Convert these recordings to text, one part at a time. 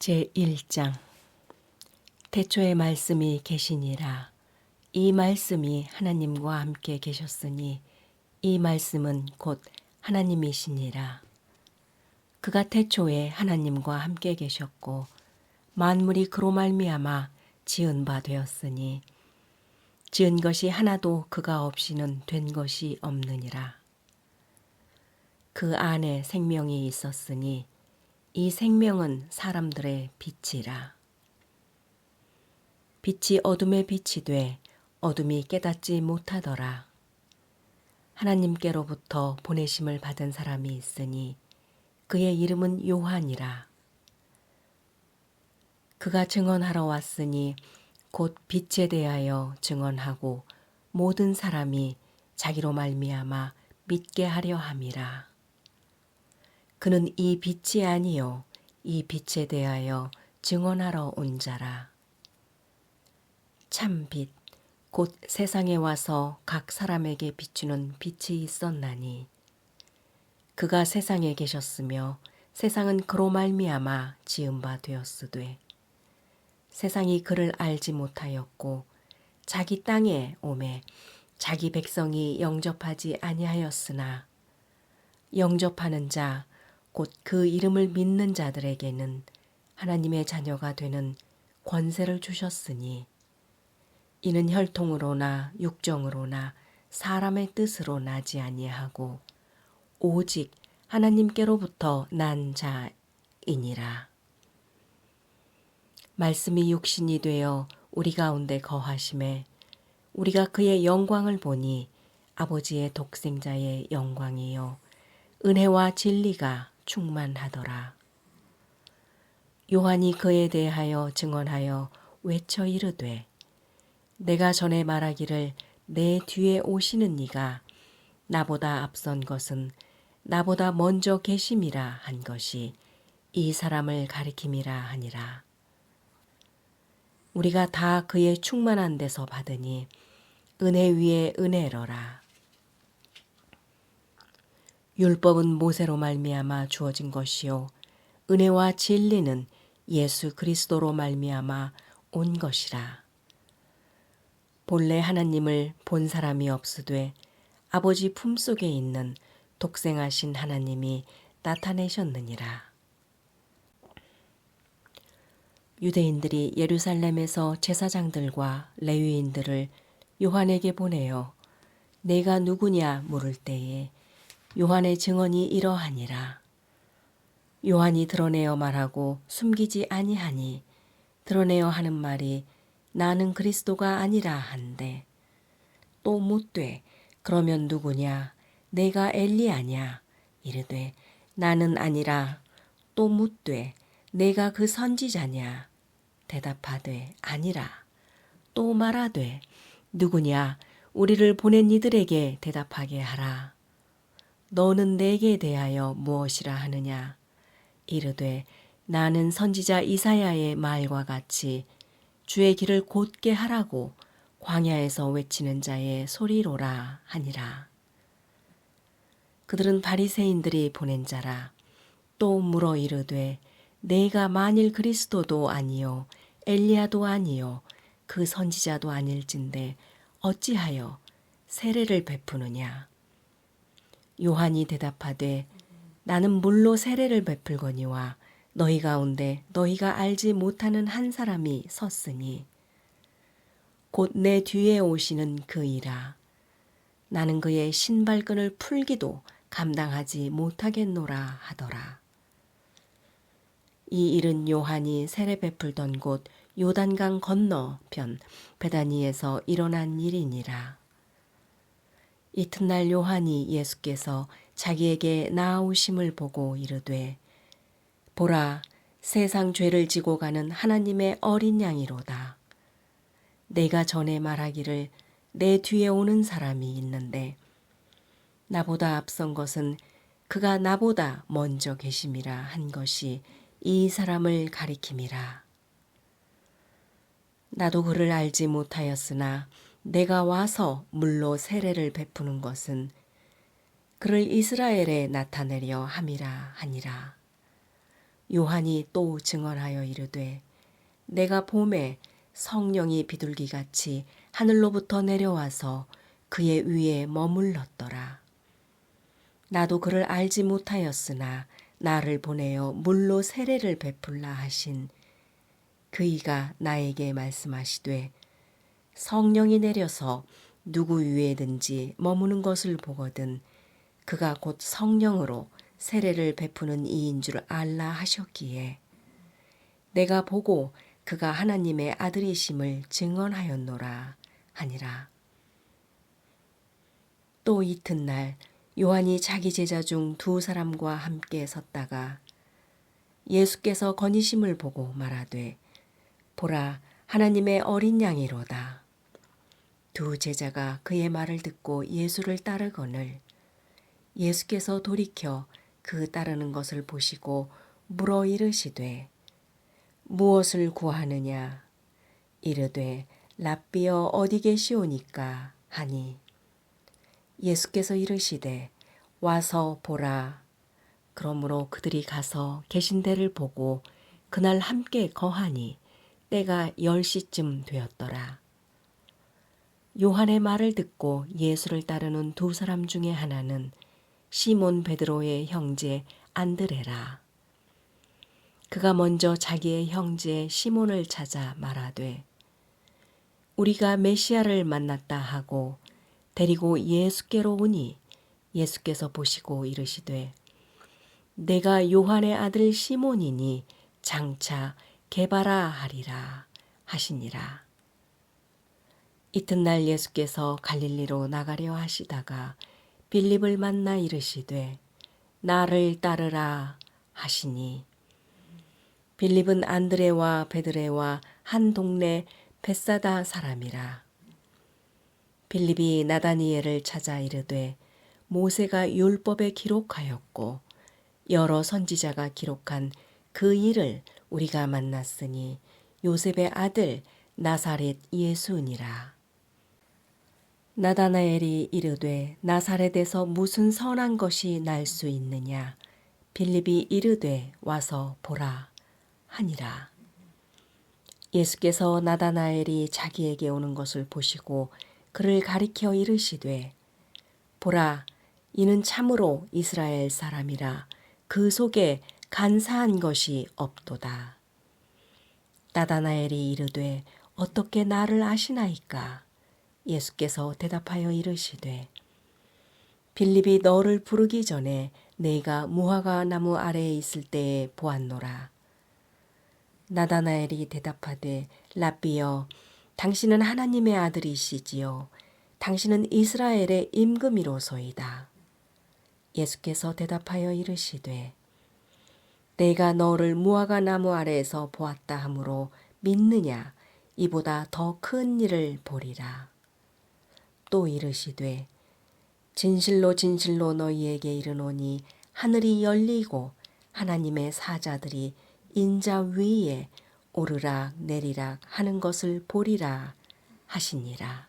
제1장 태초에 말씀이 계시니라. 이 말씀이 하나님과 함께 계셨으니 이 말씀은 곧 하나님이시니라. 그가 태초에 하나님과 함께 계셨고 만물이 그로 말미암아 지은 바 되었으니 지은 것이 하나도 그가 없이는 된 것이 없느니라. 그 안에 생명이 있었으니 이 생명은 사람들의 빛이라. 빛이 어둠에 빛이 돼 어둠이 깨닫지 못하더라. 하나님께로부터 보내심을 받은 사람이 있으니 그의 이름은 요한이라. 그가 증언하러 왔으니 곧 빛에 대하여 증언하고 모든 사람이 자기로 말미암아 믿게 하려 함이라. 그는 이 빛이 아니요 이 빛에 대하여 증언하러 온 자라. 참 빛, 곧 세상에 와서 각 사람에게 비추는 빛이 있었나니 그가 세상에 계셨으며 세상은 그로 말미암아 지은 바 되었으되 세상이 그를 알지 못하였고 자기 땅에 오매 자기 백성이 영접하지 아니하였으나 영접하는 자 곧 그 이름을 믿는 자들에게는 하나님의 자녀가 되는 권세를 주셨으니 이는 혈통으로나 육정으로나 사람의 뜻으로 나지 아니하고 오직 하나님께로부터 난 자이니라. 말씀이 육신이 되어 우리 가운데 거하심에 우리가 그의 영광을 보니 아버지의 독생자의 영광이요 은혜와 진리가 충만하더라. 요한이 그에 대하여 증언하여 외쳐 이르되 내가 전에 말하기를 내 뒤에 오시는 이가 나보다 앞선 것은 나보다 먼저 계심이라 한 것이 이 사람을 가리킴이라 하니라. 우리가 다 그의 충만한 데서 받으니 은혜 위에 은혜로라. 율법은 모세로 말미암아 주어진 것이요 은혜와 진리는 예수 그리스도로 말미암아 온 것이라. 본래 하나님을 본 사람이 없으되 아버지 품속에 있는 독생하신 하나님이 나타내셨느니라. 유대인들이 예루살렘에서 제사장들과 레위인들을 요한에게 보내어 내가 누구냐 물을 때에 요한의 증언이 이러하니라. 요한이 드러내어 말하고 숨기지 아니하니 드러내어 하는 말이 나는 그리스도가 아니라 한데 또 묻되 그러면 누구냐 내가 엘리야냐 이르되 나는 아니라 또 묻되 내가 그 선지자냐 대답하되 아니라 또 말하되 누구냐 우리를 보낸 이들에게 대답하게 하라. 너는 내게 대하여 무엇이라 하느냐 이르되 나는 선지자 이사야의 말과 같이 주의 길을 곧게 하라고 광야에서 외치는 자의 소리로라 하니라. 그들은 바리새인들이 보낸 자라. 또 물어 이르되 내가 만일 그리스도도 아니요 엘리야도 아니요 그 선지자도 아닐진데 어찌하여 세례를 베푸느냐. 요한이 대답하되 나는 물로 세례를 베풀거니와 너희 가운데 너희가 알지 못하는 한 사람이 섰으니 곧 내 뒤에 오시는 그이라. 나는 그의 신발끈을 풀기도 감당하지 못하겠노라 하더라. 이 일은 요한이 세례 베풀던 곳 요단강 건너편 베다니에서 일어난 일이니라. 이튿날 요한이 예수께서 자기에게 나아오심을 보고 이르되 보라 세상 죄를 지고 가는 하나님의 어린 양이로다. 내가 전에 말하기를 내 뒤에 오는 사람이 있는데 나보다 앞선 것은 그가 나보다 먼저 계심이라 한 것이 이 사람을 가리킴이라. 나도 그를 알지 못하였으나 내가 와서 물로 세례를 베푸는 것은 그를 이스라엘에 나타내려 함이라 하니라. 요한이 또 증언하여 이르되 내가 봄에 성령이 비둘기같이 하늘로부터 내려와서 그의 위에 머물렀더라. 나도 그를 알지 못하였으나 나를 보내어 물로 세례를 베풀라 하신 그이가 나에게 말씀하시되 성령이 내려서 누구 위에든지 머무는 것을 보거든 그가 곧 성령으로 세례를 베푸는 이인 줄 알라 하셨기에 내가 보고 그가 하나님의 아들이심을 증언하였노라 하니라. 또 이튿날 요한이 자기 제자 중 두 사람과 함께 섰다가 예수께서 거니심을 보고 말하되 보라 하나님의 어린 양이로다. 두 제자가 그의 말을 듣고 예수를 따르거늘 예수께서 돌이켜 그 따르는 것을 보시고 물어 이르시되 무엇을 구하느냐 이르되 랍비여 어디 계시오니까 하니 예수께서 이르시되 와서 보라. 그러므로 그들이 가서 계신 데를 보고 그날 함께 거하니 때가 10시쯤 되었더라. 요한의 말을 듣고 예수를 따르는 두 사람 중에 하나는 시몬 베드로의 형제 안드레라. 그가 먼저 자기의 형제 시몬을 찾아 말하되 우리가 메시아를 만났다 하고 데리고 예수께로 오니 예수께서 보시고 이르시되 내가 요한의 아들 시몬이니 장차 게바라 하리라 하시니라. 이튿날 예수께서 갈릴리로 나가려 하시다가 빌립을 만나 이르시되 나를 따르라 하시니 빌립은 안드레와 베드레와 한 동네 벳사다 사람이라. 빌립이 나다니엘을 찾아 이르되 모세가 율법에 기록하였고 여러 선지자가 기록한 그 일을 우리가 만났으니 요셉의 아들 나사렛 예수니라. 나다나엘이 이르되 나사렛에서 무슨 선한 것이 날 수 있느냐 빌립이 이르되 와서 보라 하니라. 예수께서 나다나엘이 자기에게 오는 것을 보시고 그를 가리켜 이르시되 보라 이는 참으로 이스라엘 사람이라 그 속에 간사한 것이 없도다. 나다나엘이 이르되 어떻게 나를 아시나이까? 예수께서 대답하여 이르시되 빌립이 너를 부르기 전에 내가 무화과 나무 아래에 있을 때에 보았노라. 나다나엘이 대답하되 랍비여 당신은 하나님의 아들이시지요. 당신은 이스라엘의 임금이로소이다. 예수께서 대답하여 이르시되 내가 너를 무화과 나무 아래에서 보았다 하므로 믿느냐 이보다 더 큰 일을 보리라. 또 이르시되 진실로 진실로 너희에게 이르노니 하늘이 열리고 하나님의 사자들이 인자 위에 오르락 내리락 하는 것을 보리라 하시니라.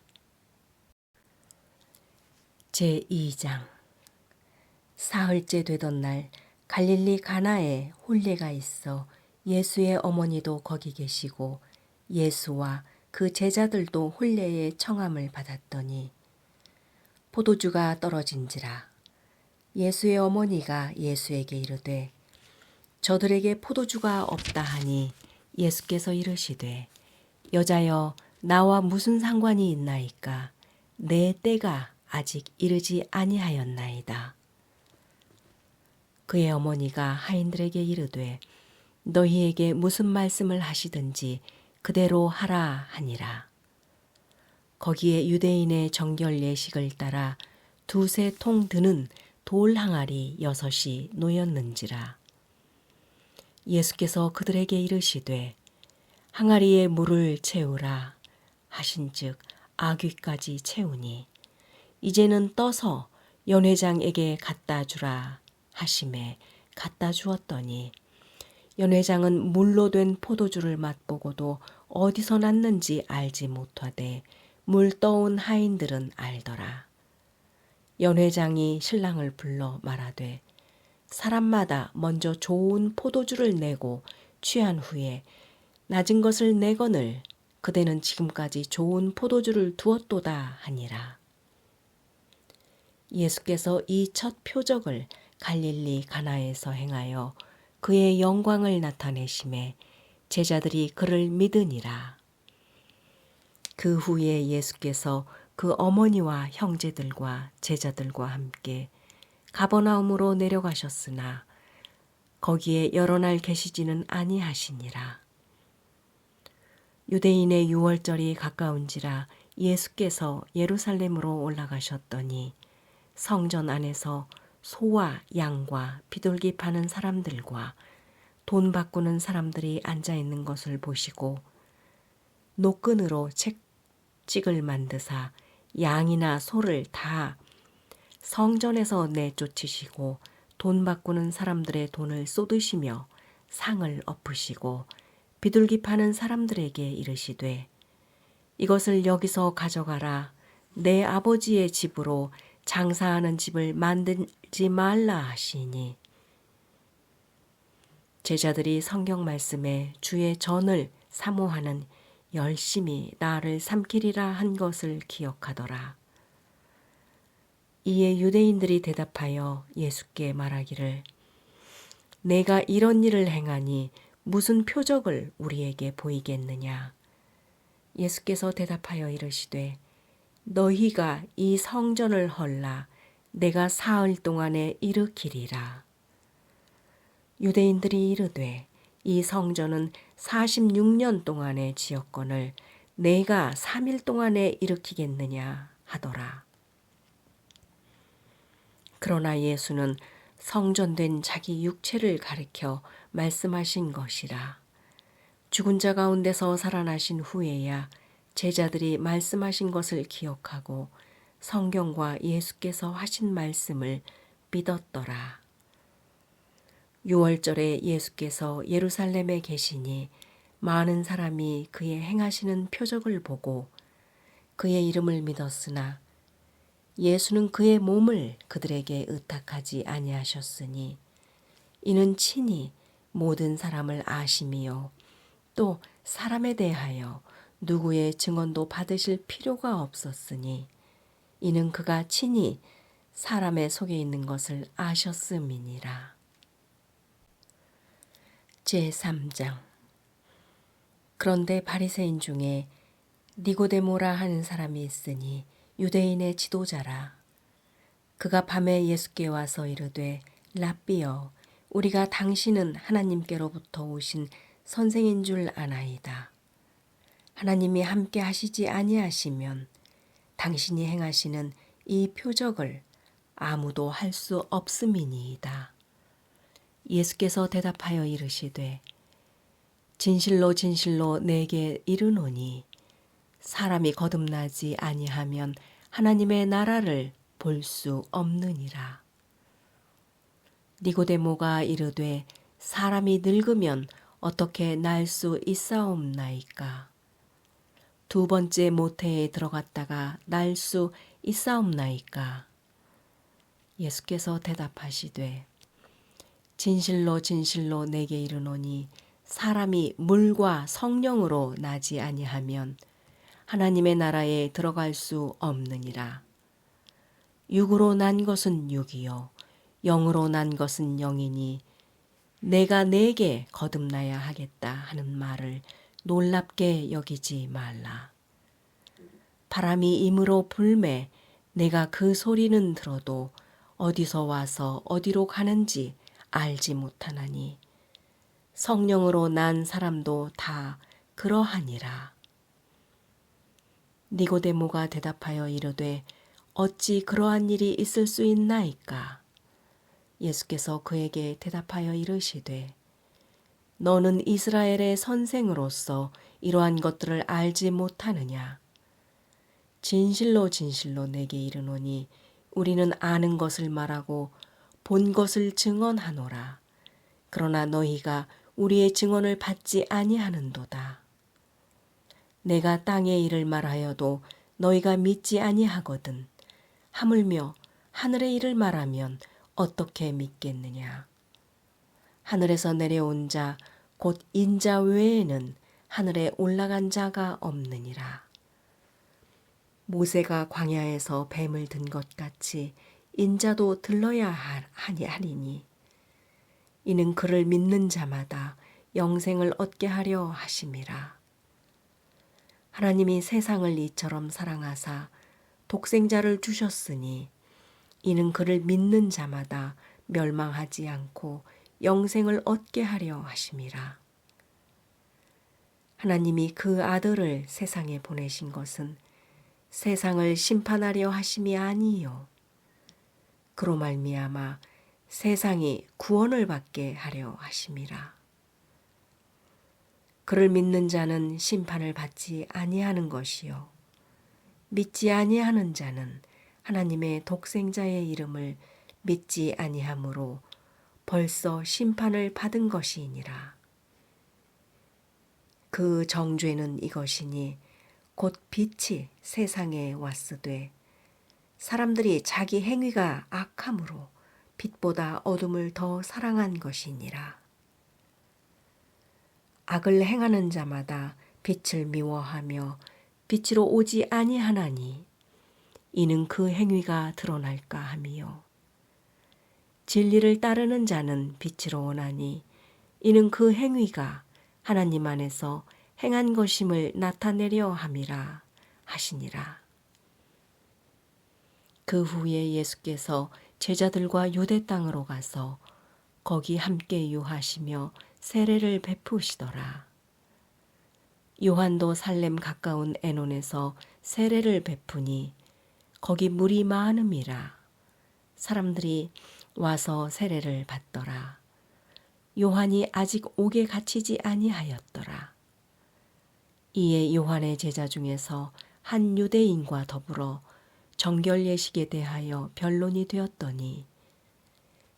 제2장. 사흘째 되던 날 갈릴리 가나에 혼례가 있어 예수의 어머니도 거기 계시고 예수와 그 제자들도 혼례의 청함을 받았더니 포도주가 떨어진지라. 예수의 어머니가 예수에게 이르되 저들에게 포도주가 없다 하니 예수께서 이르시되 여자여 나와 무슨 상관이 있나이까? 내 때가 아직 이르지 아니하였나이다. 그의 어머니가 하인들에게 이르되 너희에게 무슨 말씀을 하시든지 그대로 하라 하니라. 거기에 유대인의 정결 예식을 따라 두세 통 드는 돌 항아리 6이 놓였는지라. 예수께서 그들에게 이르시되 항아리에 물을 채우라 하신즉 아귀까지 채우니 이제는 떠서 연회장에게 갖다 주라 하심에 갖다 주었더니 연회장은 물로 된 포도주를 맛보고도 어디서 났는지 알지 못하되 물 떠온 하인들은 알더라. 연회장이 신랑을 불러 말하되 사람마다 먼저 좋은 포도주를 내고 취한 후에 낮은 것을 내거늘 그대는 지금까지 좋은 포도주를 두었도다 하니라. 예수께서 이 첫 표적을 갈릴리 가나에서 행하여 그의 영광을 나타내심에 제자들이 그를 믿으니라. 그 후에 예수께서 그 어머니와 형제들과 제자들과 함께 가버나움으로 내려가셨으나 거기에 여러 날 계시지는 아니하시니라. 유대인의 유월절이 가까운지라 예수께서 예루살렘으로 올라가셨더니 성전 안에서 소와 양과 비둘기 파는 사람들과 돈 바꾸는 사람들이 앉아 있는 것을 보시고 노끈으로 책찍을 만드사 양이나 소를 다 성전에서 내쫓으시고 돈 바꾸는 사람들의 돈을 쏟으시며 상을 엎으시고 비둘기 파는 사람들에게 이르시되 이것을 여기서 가져가라. 내 아버지의 집으로 장사하는 집을 만들지 말라 하시니 제자들이 성경 말씀에 주의 전을 사모하는 열심히 나를 삼키리라 한 것을 기억하더라. 이에 유대인들이 대답하여 예수께 말하기를 내가 이런 일을 행하니 무슨 표적을 우리에게 보이겠느냐. 예수께서 대답하여 이르시되 너희가 이 성전을 헐라 내가 사흘 동안에 일으키리라. 유대인들이 이르되 이 성전은 46년 동안에 지었거늘 내가 3일 동안에 일으키겠느냐 하더라. 그러나 예수는 성전된 자기 육체를 가리켜 말씀하신 것이라. 죽은 자 가운데서 살아나신 후에야 제자들이 말씀하신 것을 기억하고 성경과 예수께서 하신 말씀을 믿었더라. 유월절에 예수께서 예루살렘에 계시니 많은 사람이 그의 행하시는 표적을 보고 그의 이름을 믿었으나 예수는 그의 몸을 그들에게 의탁하지 아니하셨으니 이는 친히 모든 사람을 아심이요 또 사람에 대하여 누구의 증언도 받으실 필요가 없었으니 이는 그가 친히 사람의 속에 있는 것을 아셨음이니라. 제3장. 그런데 바리새인 중에 니고데모라 하는 사람이 있으니 유대인의 지도자라. 그가 밤에 예수께 와서 이르되 랍비여 우리가 당신은 하나님께로부터 오신 선생인 줄 아나이다. 하나님이 함께 하시지 아니하시면 당신이 행하시는 이 표적을 아무도 할 수 없음이니이다. 예수께서 대답하여 이르시되 진실로 진실로 내게 이르노니 사람이 거듭나지 아니하면 하나님의 나라를 볼 수 없느니라. 니고데모가 이르되 사람이 늙으면 어떻게 날 수 있사옵나이까? 두 번째 모태에 들어갔다가 날 수 있사옵나이까? 예수께서 대답하시되 진실로 진실로 내게 이르노니 사람이 물과 성령으로 나지 아니하면 하나님의 나라에 들어갈 수 없느니라. 육으로 난 것은 육이요 영으로 난 것은 영이니 내가 내게 거듭나야 하겠다 하는 말을 놀랍게 여기지 말라. 바람이 임으로 불매 내가 그 소리는 들어도 어디서 와서 어디로 가는지 알지 못하나니 성령으로 난 사람도 다 그러하니라. 니고데모가 대답하여 이르되 어찌 그러한 일이 있을 수 있나이까? 예수께서 그에게 대답하여 이르시되 너는 이스라엘의 선생으로서 이러한 것들을 알지 못하느냐? 진실로 진실로 내게 이르노니 우리는 아는 것을 말하고 본 것을 증언하노라. 그러나 너희가 우리의 증언을 받지 아니하는도다. 내가 땅의 일을 말하여도 너희가 믿지 아니하거든. 하물며 하늘의 일을 말하면 어떻게 믿겠느냐. 하늘에서 내려온 자 곧 인자 외에는 하늘에 올라간 자가 없느니라. 모세가 광야에서 뱀을 든 것 같이 인자도 들러야 하리니 이는 그를 믿는 자마다 영생을 얻게 하려 하심이라. 하나님이 세상을 이처럼 사랑하사 독생자를 주셨으니 이는 그를 믿는 자마다 멸망하지 않고 영생을 얻게 하려 하심이라. 하나님이 그 아들을 세상에 보내신 것은 세상을 심판하려 하심이 아니요 그로 말미암아 세상이 구원을 받게 하려 하심이라. 그를 믿는 자는 심판을 받지 아니하는 것이요 믿지 아니하는 자는 하나님의 독생자의 이름을 믿지 아니하므로 벌써 심판을 받은 것이니라. 그 정죄는 이것이니 곧 빛이 세상에 왔으되 사람들이 자기 행위가 악함으로 빛보다 어둠을 더 사랑한 것이니라. 악을 행하는 자마다 빛을 미워하며 빛으로 오지 아니하나니 이는 그 행위가 드러날까 함이요 진리를 따르는 자는 빛으로 오나니 이는 그 행위가 하나님 안에서 행한 것임을 나타내려 함이라 하시니라. 그 후에 예수께서 제자들과 유대 땅으로 가서 거기 함께 유하시며 세례를 베푸시더라. 요한도 살렘 가까운 에논에서 세례를 베푸니 거기 물이 많음이라. 사람들이 와서 세례를 받더라. 요한이 아직 옥에 갇히지 아니하였더라. 이에 요한의 제자 중에서 한 유대인과 더불어 정결 예식에 대하여 변론이 되었더니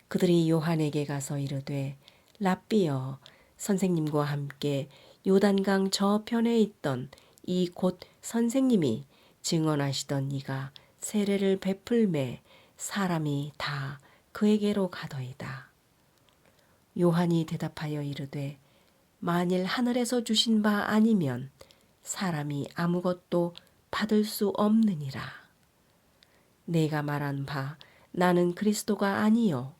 그들이 요한에게 가서 이르되 랍비여 선생님과 함께 요단강 저편에 있던 이 곧 선생님이 증언하시던 이가 세례를 베풀매 사람이 다 그에게로 가더이다. 요한이 대답하여 이르되 만일 하늘에서 주신 바 아니면 사람이 아무것도 받을 수 없느니라. 내가 말한 바 나는 그리스도가 아니요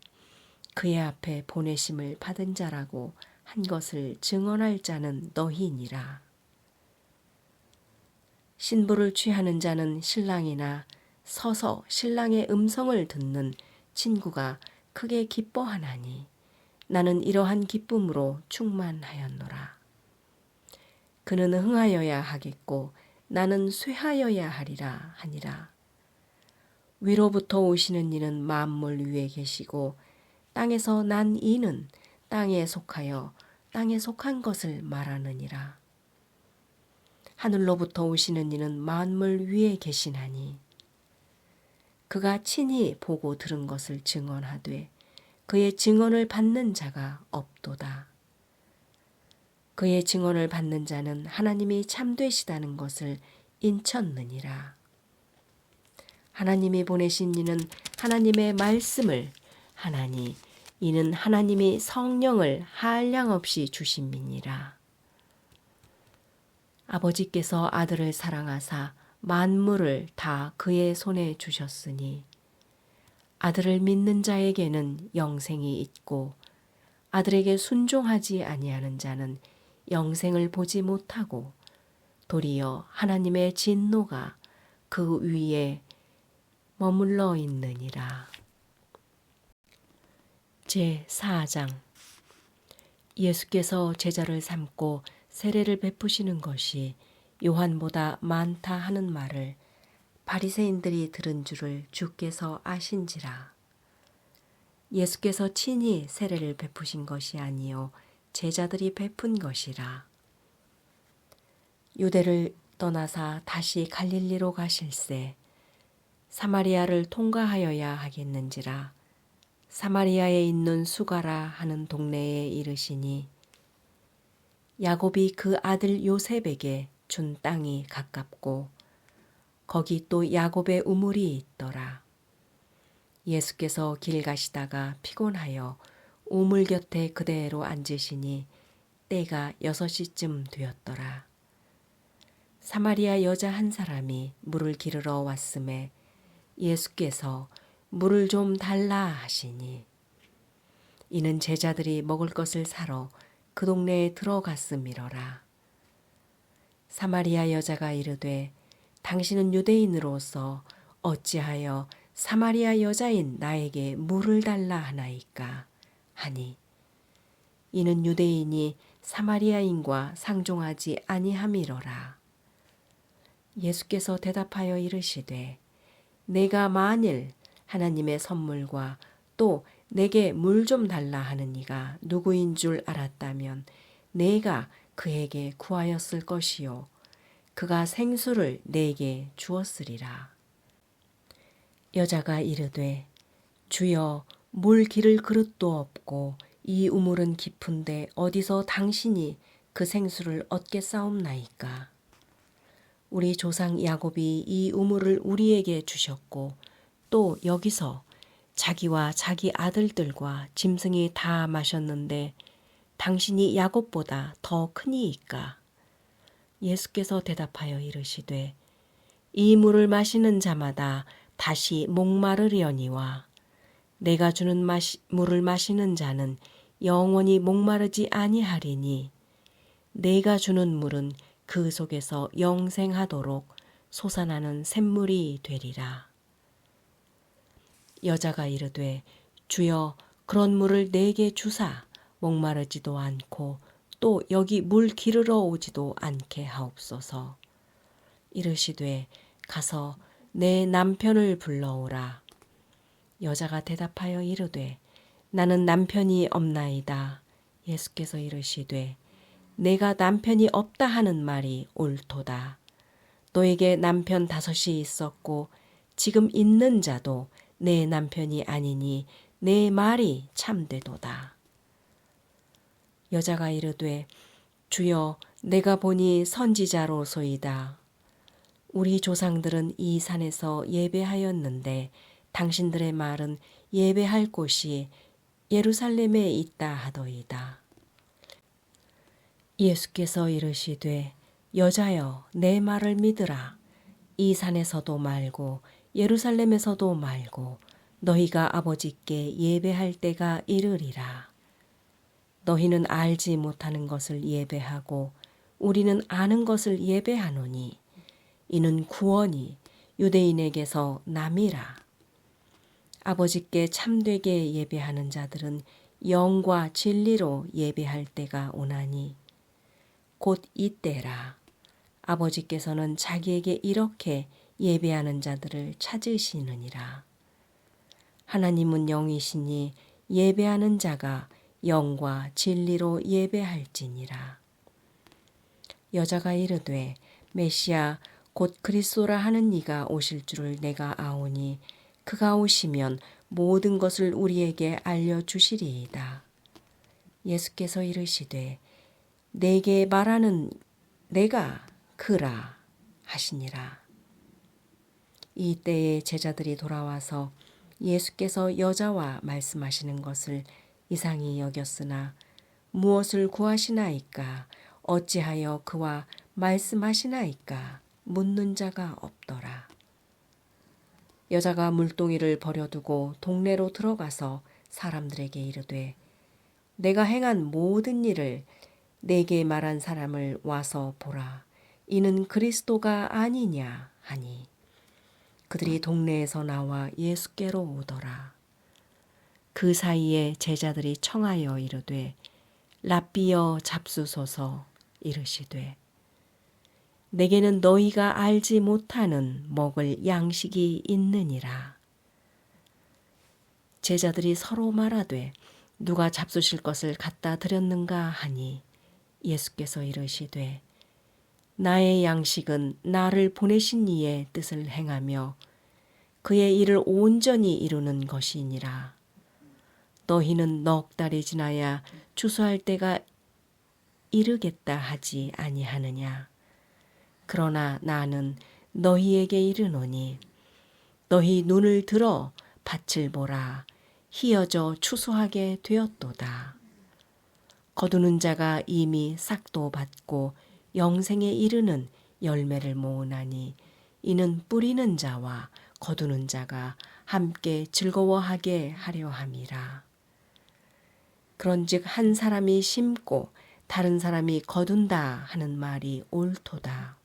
그의 앞에 보내심을 받은 자라고 한 것을 증언할 자는 너희니라. 신부를 취하는 자는 신랑이나 서서 신랑의 음성을 듣는 친구가 크게 기뻐하나니 나는 이러한 기쁨으로 충만하였노라. 그는 흥하여야 하겠고 나는 쇠하여야 하리라 하니라. 위로부터 오시는 이는 만물 위에 계시고 땅에서 난 이는 땅에 속하여 땅에 속한 것을 말하느니라. 하늘로부터 오시는 이는 만물 위에 계시나니 그가 친히 보고 들은 것을 증언하되 그의 증언을 받는 자가 없도다. 그의 증언을 받는 자는 하나님이 참되시다는 것을 인쳤느니라. 하나님이 보내신 이는 하나님의 말씀을 하나니 이는 하나님이 성령을 한량없이 주심이니라. 아버지께서 아들을 사랑하사 만물을 다 그의 손에 주셨으니 아들을 믿는 자에게는 영생이 있고 아들에게 순종하지 아니하는 자는 영생을 보지 못하고 도리어 하나님의 진노가 그 위에 머물러 있느니라. 제4장 예수께서 제자를 삼고 세례를 베푸시는 것이 요한보다 많다 하는 말을 바리새인들이 들은 줄을 주께서 아신지라. 예수께서 친히 세례를 베푸신 것이 아니요 제자들이 베푼 것이라. 유대를 떠나사 다시 갈릴리로 가실새 사마리아를 통과하여야 하겠는지라. 사마리아에 있는 수가라 하는 동네에 이르시니 야곱이 그 아들 요셉에게 준 땅이 가깝고 거기 또 야곱의 우물이 있더라. 예수께서 길 가시다가 피곤하여 우물 곁에 그대로 앉으시니 때가 6시쯤 되었더라. 사마리아 여자 한 사람이 물을 기르러 왔음에 예수께서 물을 좀 달라 하시니 이는 제자들이 먹을 것을 사러 그 동네에 들어갔음이러라. 사마리아 여자가 이르되 당신은 유대인으로서 어찌하여 사마리아 여자인 나에게 물을 달라 하나이까 하니 이는 유대인이 사마리아인과 상종하지 아니함이러라. 예수께서 대답하여 이르시되 내가 만일 하나님의 선물과 또 내게 물 좀 달라 하는 이가 누구인 줄 알았다면 내가 그에게 구하였을 것이요 그가 생수를 내게 주었으리라. 여자가 이르되 주여 물 기를 그릇도 없고 이 우물은 깊은데 어디서 당신이 그 생수를 얻겠사옵나이까. 우리 조상 야곱이 이 우물을 우리에게 주셨고 또 여기서 자기와 자기 아들들과 짐승이 다 마셨는데 당신이 야곱보다 더 크니이까. 예수께서 대답하여 이르시되 이 물을 마시는 자마다 다시 목마르려니와 내가 주는 물을 마시는 자는 영원히 목마르지 아니하리니 내가 주는 물은 그 속에서 영생하도록 솟아나는 샘물이 되리라. 여자가 이르되 주여 그런 물을 내게 주사 목마르지도 않고 또 여기 물 기르러 오지도 않게 하옵소서. 이르시되 가서 내 남편을 불러오라. 여자가 대답하여 이르되 나는 남편이 없나이다. 예수께서 이르시되 내가 남편이 없다 하는 말이 옳도다. 너에게 남편 5이 있었고 지금 있는 자도 내 남편이 아니니 내 말이 참되도다. 여자가 이르되 주여 내가 보니 선지자로소이다. 우리 조상들은 이 산에서 예배하였는데 당신들의 말은 예배할 곳이 예루살렘에 있다 하더이다. 예수께서 이르시되 여자여 내 말을 믿으라. 이 산에서도 말고 예루살렘에서도 말고 너희가 아버지께 예배할 때가 이르리라. 너희는 알지 못하는 것을 예배하고 우리는 아는 것을 예배하노니 이는 구원이 유대인에게서 남이라. 아버지께 참되게 예배하는 자들은 영과 진리로 예배할 때가 오나니 곧 이때라. 아버지께서는 자기에게 이렇게 예배하는 자들을 찾으시느니라. 하나님은 영이시니 예배하는 자가 영과 진리로 예배할지니라. 여자가 이르되 메시아 곧 그리스도라 하는 이가 오실 줄을 내가 아오니 그가 오시면 모든 것을 우리에게 알려주시리이다. 예수께서 이르시되 내게 말하는 내가 그라 하시니라. 이때에 제자들이 돌아와서 예수께서 여자와 말씀하시는 것을 이상히 여겼으나 무엇을 구하시나이까 어찌하여 그와 말씀하시나이까 묻는 자가 없더라. 여자가 물동이를 버려두고 동네로 들어가서 사람들에게 이르되 내가 행한 모든 일을 내게 말한 사람을 와서 보라. 이는 그리스도가 아니냐 하니 그들이 동네에서 나와 예수께로 오더라. 그 사이에 제자들이 청하여 이르되 랍비여 잡수소서. 이르시되 내게는 너희가 알지 못하는 먹을 양식이 있느니라. 제자들이 서로 말하되 누가 잡수실 것을 갖다 드렸는가 하니 예수께서 이르시되 나의 양식은 나를 보내신 이의 뜻을 행하며 그의 일을 온전히 이루는 것이니라. 너희는 넉 달이 지나야 추수할 때가 이르겠다 하지 아니하느냐. 그러나 나는 너희에게 이르노니 너희 눈을 들어 밭을 보라 희어져 추수하게 되었도다. 거두는 자가 이미 싹도 받고 영생에 이르는 열매를 모으나니 이는 뿌리는 자와 거두는 자가 함께 즐거워하게 하려 함이라. 그런즉 한 사람이 심고 다른 사람이 거둔다 하는 말이 옳도다.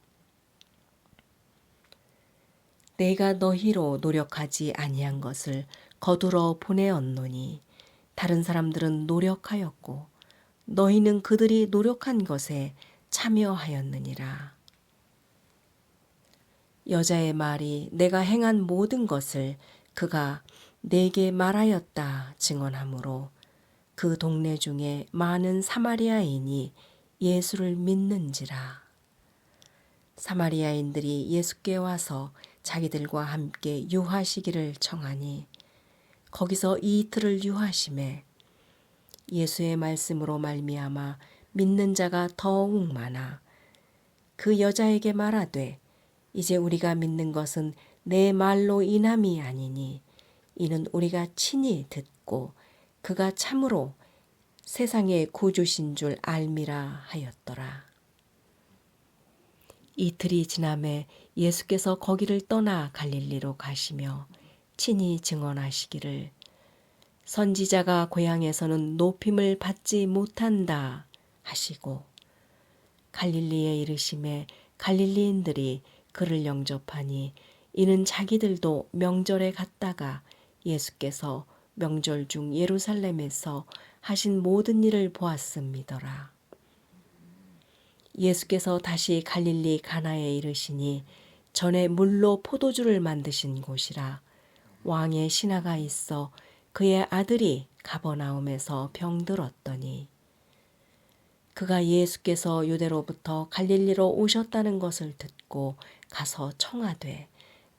내가 너희로 노력하지 아니한 것을 거두러 보내었노니 다른 사람들은 노력하였고 너희는 그들이 노력한 것에 참여하였느니라. 여자의 말이 내가 행한 모든 것을 그가 내게 말하였다 증언하므로 그 동네 중에 많은 사마리아인이 예수를 믿는지라. 사마리아인들이 예수께 와서 자기들과 함께 유하시기를 청하니 거기서 이틀을 유하심에 예수의 말씀으로 말미암아 믿는 자가 더욱 많아 그 여자에게 말하되 이제 우리가 믿는 것은 내 말로 인함이 아니니 이는 우리가 친히 듣고 그가 참으로 세상의 구주신 줄 알미라 하였더라. 이틀이 지남에 예수께서 거기를 떠나 갈릴리로 가시며 친히 증언하시기를 선지자가 고향에서는 높임을 받지 못한다 하시고 갈릴리에 이르심에 갈릴리인들이 그를 영접하니 이는 자기들도 명절에 갔다가 예수께서 명절 중 예루살렘에서 하신 모든 일을 보았음이더라. 예수께서 다시 갈릴리 가나에 이르시니 전에 물로 포도주를 만드신 곳이라. 왕의 신하가 있어 그의 아들이 가버나움에서 병들었더니 그가 예수께서 유대로부터 갈릴리로 오셨다는 것을 듣고 가서 청하되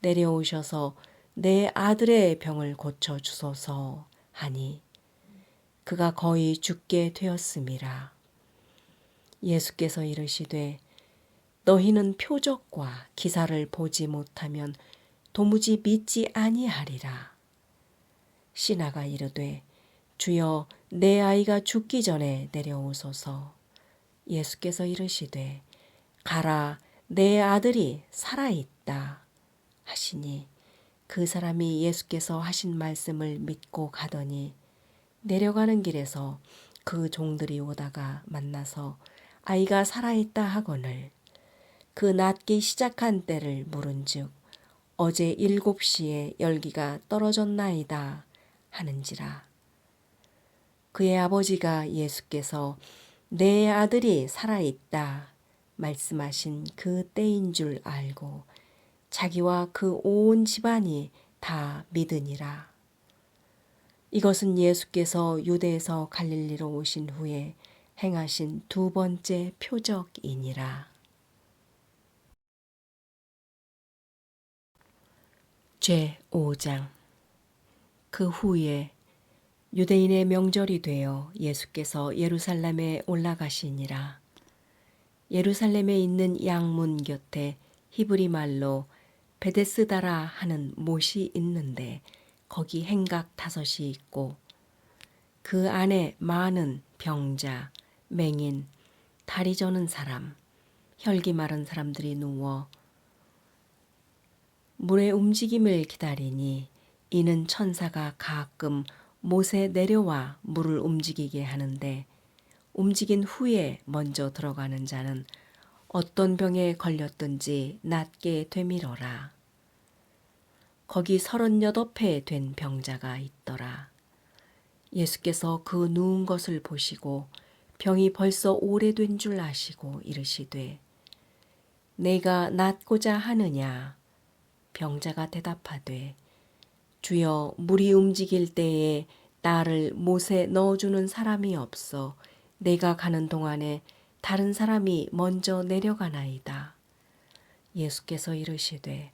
내려오셔서 내 아들의 병을 고쳐 주소서 하니 그가 거의 죽게 되었음이라. 예수께서 이르시되 너희는 표적과 기사를 보지 못하면 도무지 믿지 아니하리라. 신하가 이르되 주여 내 아이가 죽기 전에 내려오소서. 예수께서 이르시되 가라 내 아들이 살아있다 하시니 그 사람이 예수께서 하신 말씀을 믿고 가더니 내려가는 길에서 그 종들이 오다가 만나서 아이가 살아있다 하거늘 그 낫기 시작한 때를 물은즉 어제 7시에 열기가 떨어졌나이다 하는지라. 그의 아버지가 예수께서 내 아들이 살아있다 말씀하신 그 때인 줄 알고 자기와 그 온 집안이 다 믿으니라. 이것은 예수께서 유대에서 갈릴리로 오신 후에 행하신 두 번째 표적이니라. 제5장. 그 후에 유대인의 명절이 되어 예수께서 예루살렘에 올라가시니라. 예루살렘에 있는 양문 곁에 히브리 말로 베데스다라 하는 못이 있는데 거기 행각 5이 있고 그 안에 많은 병자, 맹인, 다리 저는 사람, 혈기 마른 사람들이 누워 물의 움직임을 기다리니 이는 천사가 가끔 못에 내려와 물을 움직이게 하는데 움직인 후에 먼저 들어가는 자는 어떤 병에 걸렸든지 낫게 되미러라. 거기 38회 된 병자가 있더라. 예수께서 그 누운 것을 보시고 병이 벌써 오래된 줄 아시고 이르시되 내가 낫고자 하느냐. 병자가 대답하되 주여 물이 움직일 때에 나를 못에 넣어주는 사람이 없어 내가 가는 동안에 다른 사람이 먼저 내려가나이다. 예수께서 이르시되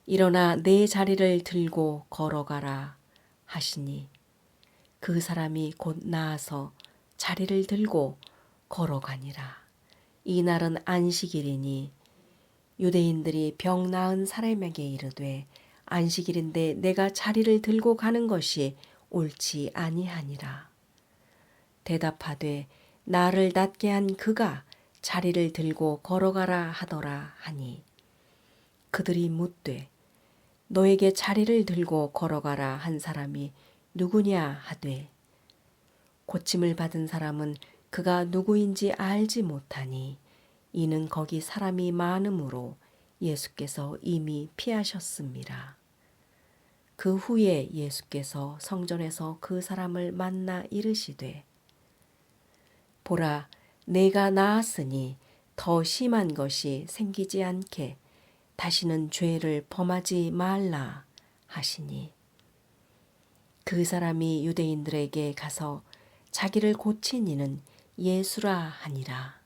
일어나 내 자리를 들고 걸어가라 하시니 그 사람이 곧 나아서 자리를 들고 걸어가니라. 이날은 안식일이니 유대인들이 병 나은 사람에게 이르되 안식일인데 내가 자리를 들고 가는 것이 옳지 아니하니라. 대답하되 나를 낫게 한 그가 자리를 들고 걸어가라 하더라 하니 그들이 묻되 너에게 자리를 들고 걸어가라 한 사람이 누구냐 하되 고침을 받은 사람은 그가 누구인지 알지 못하니 이는 거기 사람이 많음으로 예수께서 이미 피하셨습니다. 그 후에 예수께서 성전에서 그 사람을 만나 이르시되 보라 내가 나았으니 더 심한 것이 생기지 않게 다시는 죄를 범하지 말라 하시니 그 사람이 유대인들에게 가서 자기를 고친 이는 예수라 하니라.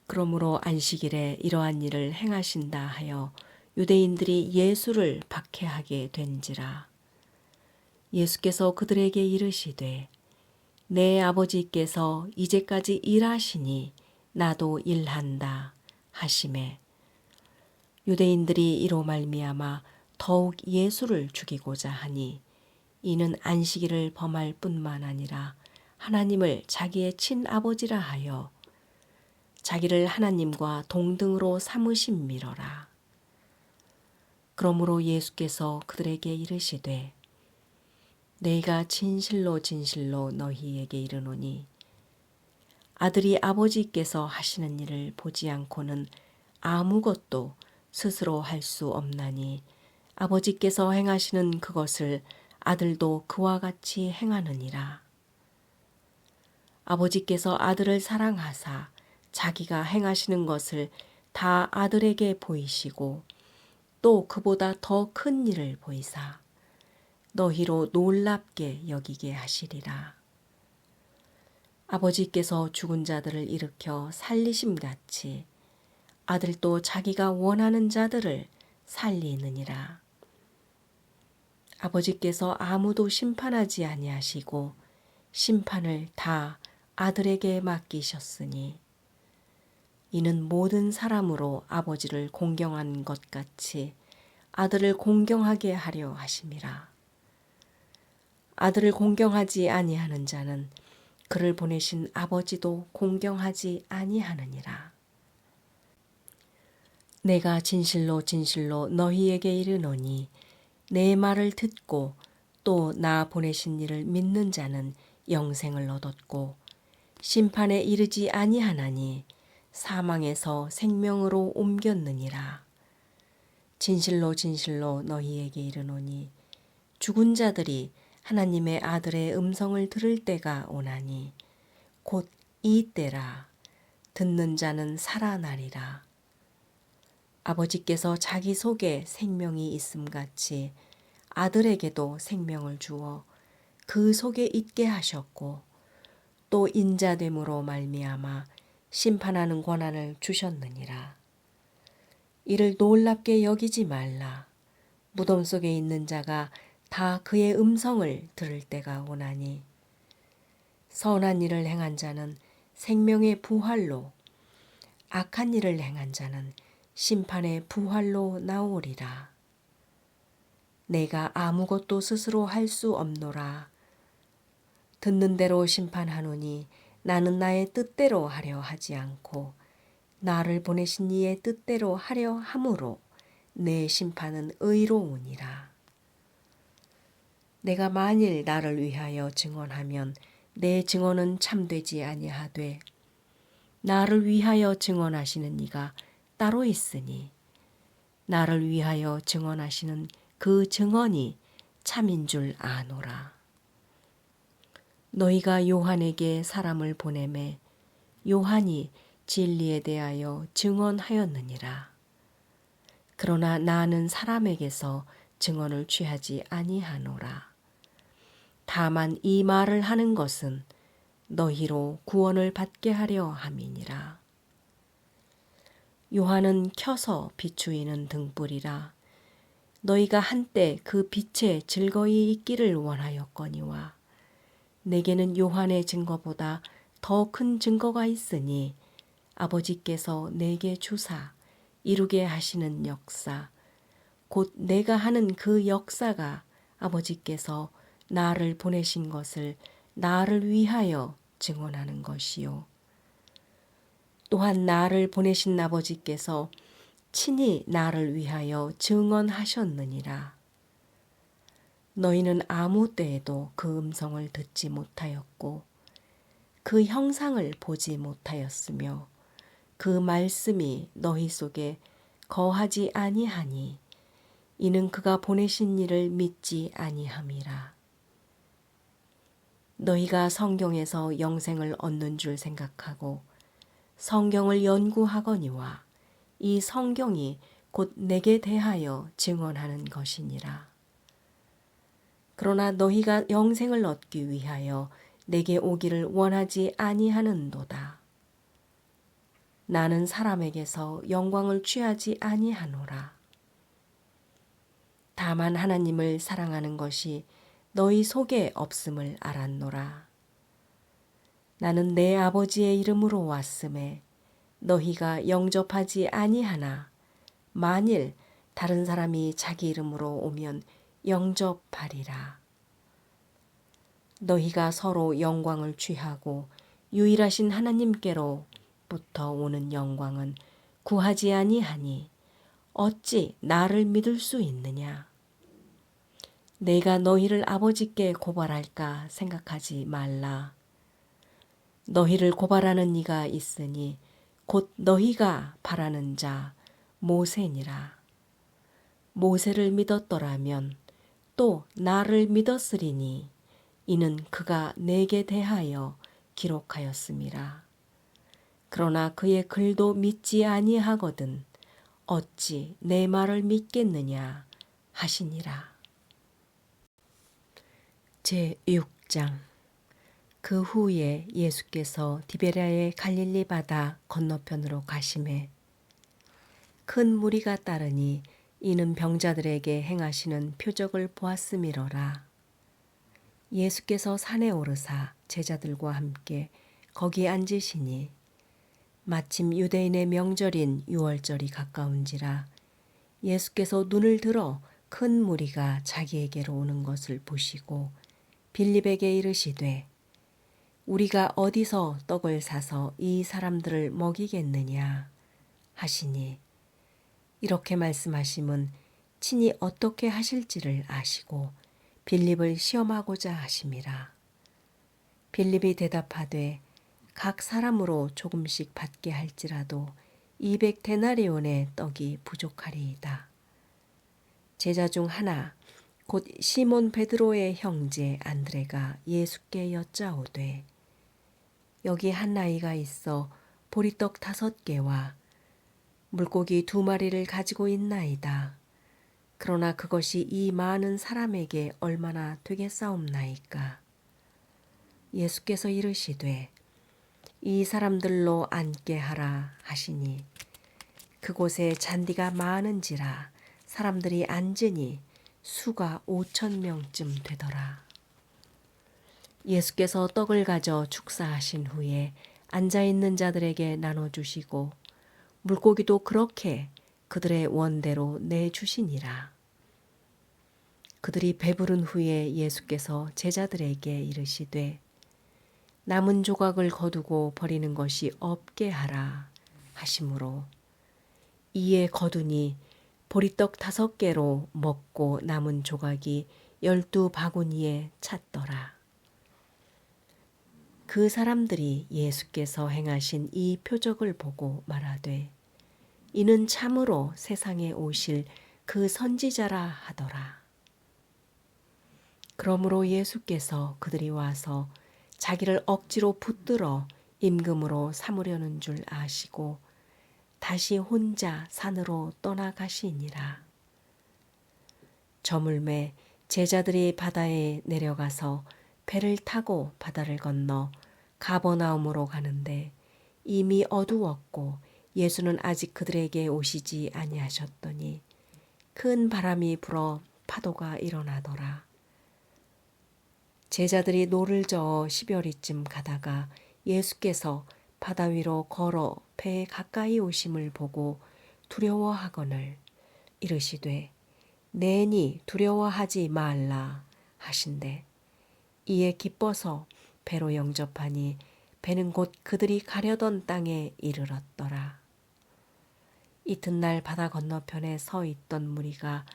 그러므로 안식일에 이러한 일을 행하신다 하여 유대인들이 예수를 박해하게 된지라. 예수께서 그들에게 이르시되 내 아버지께서 이제까지 일하시니 나도 일한다 하시매 유대인들이 이로 말미암아 더욱 예수를 죽이고자 하니 이는 안식일을 범할 뿐만 아니라 하나님을 자기의 친아버지라 하여 자기를 하나님과 동등으로 삼으심이러라. 그러므로 예수께서 그들에게 이르시되 내가 진실로 진실로 너희에게 이르노니 아들이 아버지께서 하시는 일을 보지 않고는 아무것도 스스로 할 수 없나니 아버지께서 행하시는 그것을 아들도 그와 같이 행하느니라. 아버지께서 아들을 사랑하사 자기가 행하시는 것을 다 아들에게 보이시고 또 그보다 더 큰 일을 보이사 너희로 놀랍게 여기게 하시리라. 아버지께서 죽은 자들을 일으켜 살리심같이 아들도 자기가 원하는 자들을 살리느니라. 아버지께서 아무도 심판하지 아니하시고 심판을 다 아들에게 맡기셨으니 이는 모든 사람으로 아버지를 공경한 것 같이 아들을 공경하게 하려 하심이라. 아들을 공경하지 아니하는 자는 그를 보내신 아버지도 공경하지 아니하느니라. 내가 진실로 진실로 너희에게 이르노니 내 말을 듣고 또 나 보내신 이를 믿는 자는 영생을 얻었고 심판에 이르지 아니하나니 사망에서 생명으로 옮겼느니라. 진실로 진실로 너희에게 이르노니 죽은 자들이 하나님의 아들의 음성을 들을 때가 오나니 곧 이 때라. 듣는 자는 살아나리라. 아버지께서 자기 속에 생명이 있음같이 아들에게도 생명을 주어 그 속에 있게 하셨고 또 인자됨으로 말미암아 심판하는 권한을 주셨느니라. 이를 놀랍게 여기지 말라. 무덤 속에 있는 자가 다 그의 음성을 들을 때가 오나니 선한 일을 행한 자는 생명의 부활로 악한 일을 행한 자는 심판의 부활로 나오리라. 내가 아무것도 스스로 할 수 없노라. 듣는 대로 심판하노니 나는 나의 뜻대로 하려 하지 않고 나를 보내신 이의 뜻대로 하려 함으로 내 심판은 의로우니라. 내가 만일 나를 위하여 증언하면 내 증언은 참되지 아니하되 나를 위하여 증언하시는 이가 따로 있으니 나를 위하여 증언하시는 그 증언이 참인 줄 아노라. 너희가 요한에게 사람을 보내매 요한이 진리에 대하여 증언하였느니라. 그러나 나는 사람에게서 증언을 취하지 아니하노라. 다만 이 말을 하는 것은 너희로 구원을 받게 하려 함이니라. 요한은 켜서 비추이는 등불이라. 너희가 한때 그 빛에 즐거이 있기를 원하였거니와 내게는 요한의 증거보다 더 큰 증거가 있으니 아버지께서 내게 주사 이루게 하시는 역사 곧 내가 하는 그 역사가 아버지께서 나를 보내신 것을 나를 위하여 증언하는 것이요. 또한 나를 보내신 아버지께서 친히 나를 위하여 증언하셨느니라. 너희는 아무 때에도 그 음성을 듣지 못하였고 그 형상을 보지 못하였으며 그 말씀이 너희 속에 거하지 아니하니 이는 그가 보내신 이를 믿지 아니함이라. 너희가 성경에서 영생을 얻는 줄 생각하고 성경을 연구하거니와 이 성경이 곧 내게 대하여 증언하는 것이니라. 그러나 너희가 영생을 얻기 위하여 내게 오기를 원하지 아니하는도다. 나는 사람에게서 영광을 취하지 아니하노라. 다만 하나님을 사랑하는 것이 너희 속에 없음을 알았노라. 나는 내 아버지의 이름으로 왔음에 너희가 영접하지 아니하나 만일 다른 사람이 자기 이름으로 오면 영접하리라. 너희가 서로 영광을 취하고 유일하신 하나님께로부터 오는 영광은 구하지 아니하니 어찌 나를 믿을 수 있느냐? 내가 너희를 아버지께 고발할까 생각하지 말라. 너희를 고발하는 이가 있으니 곧 너희가 바라는 자 모세니라. 모세를 믿었더라면 또 나를 믿었으리니 이는 그가 내게 대하여 기록하였음이라. 그러나 그의 글도 믿지 아니하거든 어찌 내 말을 믿겠느냐 하시니라. 제6장. 그 후에 예수께서 디베랴의 갈릴리 바다 건너편으로 가시매 큰 무리가 따르니 이는 병자들에게 행하시는 표적을 보았음이로라. 예수께서 산에 오르사 제자들과 함께 거기 앉으시니 마침 유대인의 명절인 유월절이 가까운지라 예수께서 눈을 들어 큰 무리가 자기에게로 오는 것을 보시고 빌립에게 이르시되 우리가 어디서 떡을 사서 이 사람들을 먹이겠느냐 하시니 이렇게 말씀하심은 친히 어떻게 하실지를 아시고 빌립을 시험하고자 하심이라. 빌립이 대답하되 각 사람으로 조금씩 받게 할지라도 200데나리온의 떡이 부족하리이다. 제자 중 하나 곧 시몬 베드로의 형제 안드레가 예수께 여짜오되 여기 한 아이가 있어 보리떡 5개와 물고기 2마리를 가지고 있나이다. 그러나 그것이 이 많은 사람에게 얼마나 되겠사옵나이까. 예수께서 이르시되 이 사람들로 앉게 하라 하시니 그곳에 잔디가 많은지라 사람들이 앉으니 수가 5,000명쯤 되더라. 예수께서 떡을 가져 축사하신 후에 앉아있는 자들에게 나눠주시고 물고기도 그렇게 그들의 원대로 내주시니라. 그들이 배부른 후에 예수께서 제자들에게 이르시되 남은 조각을 거두고 버리는 것이 없게 하라 하시므로 이에 거두니 보리떡 5개로 먹고 남은 조각이 12바구니에 찼더라. 그 사람들이 예수께서 행하신 이 표적을 보고 말하되 이는 참으로 세상에 오실 그 선지자라 하더라. 그러므로 예수께서 그들이 와서 자기를 억지로 붙들어 임금으로 삼으려는 줄 아시고 다시 혼자 산으로 떠나가시니라. 저물매 제자들이 바다에 내려가서 배를 타고 바다를 건너 가버나움으로 가는데 이미 어두웠고 예수는 아직 그들에게 오시지 아니하셨더니 큰 바람이 불어 파도가 일어나더라. 제자들이 노를 저어 10여리쯤 가다가 예수께서 바다 위로 걸어 배에 가까이 오심을 보고 두려워하거늘 이르시되 내니 두려워하지 말라 하신대. 이에 기뻐서 배로 영접하니 배는 곧 그들이 가려던 땅에 이르렀더라. 이튿날 바다 건너편에 서 있던 무리가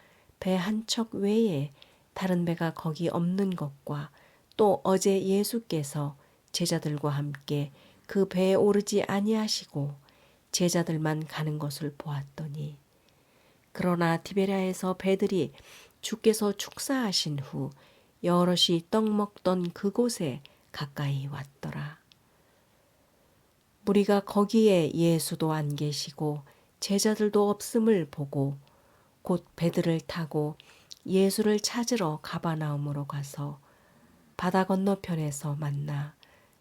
배 한 척 외에 다른 배가 거기 없는 것과 또 어제 예수께서 제자들과 함께 그 배에 오르지 아니하시고 제자들만 가는 것을 보았더니, 그러나 디베랴에서 배들이 주께서 축사하신 후 여럿이 떡 먹던 그곳에 가까이 왔더라. 무리가 거기에 예수도 안 계시고 제자들도 없음을 보고 곧 배들을 타고 예수를 찾으러 가버나움으로 가서 바다 건너편에서 만나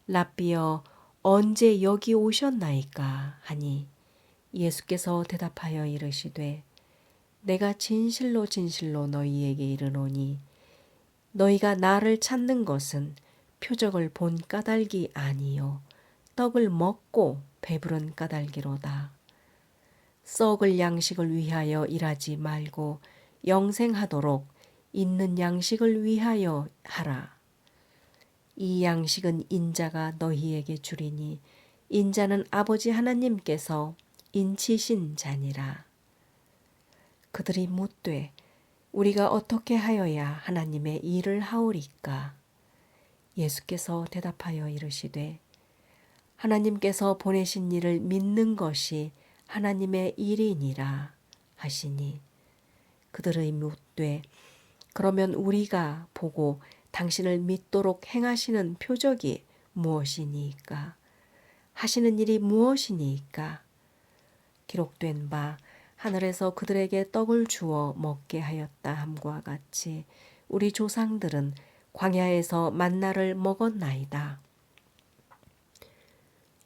랍비여 언제 여기 오셨나이까 하니, 예수께서 대답하여 이르시되 내가 진실로 진실로 너희에게 이르노니 너희가 나를 찾는 것은 표적을 본 까닭이 아니요 떡을 먹고 배부른 까닭이로다. 썩을 양식을 위하여 일하지 말고 영생하도록 있는 양식을 위하여 하라. 이 양식은 인자가 너희에게 주리니 인자는 아버지 하나님께서 인치신 자니라. 그들이 묻되 우리가 어떻게 하여야 하나님의 일을 하오리까? 예수께서 대답하여 이르시되 하나님께서 보내신 일을 믿는 것이 하나님의 일이니라 하시니, 그들의 묻되 그러면 우리가 보고 당신을 믿도록 행하시는 표적이 무엇이니까? 하시는 일이 무엇이니까? 기록된 바 하늘에서 그들에게 떡을 주어 먹게 하였다 함과 같이 우리 조상들은 광야에서 만나를 먹었나이다.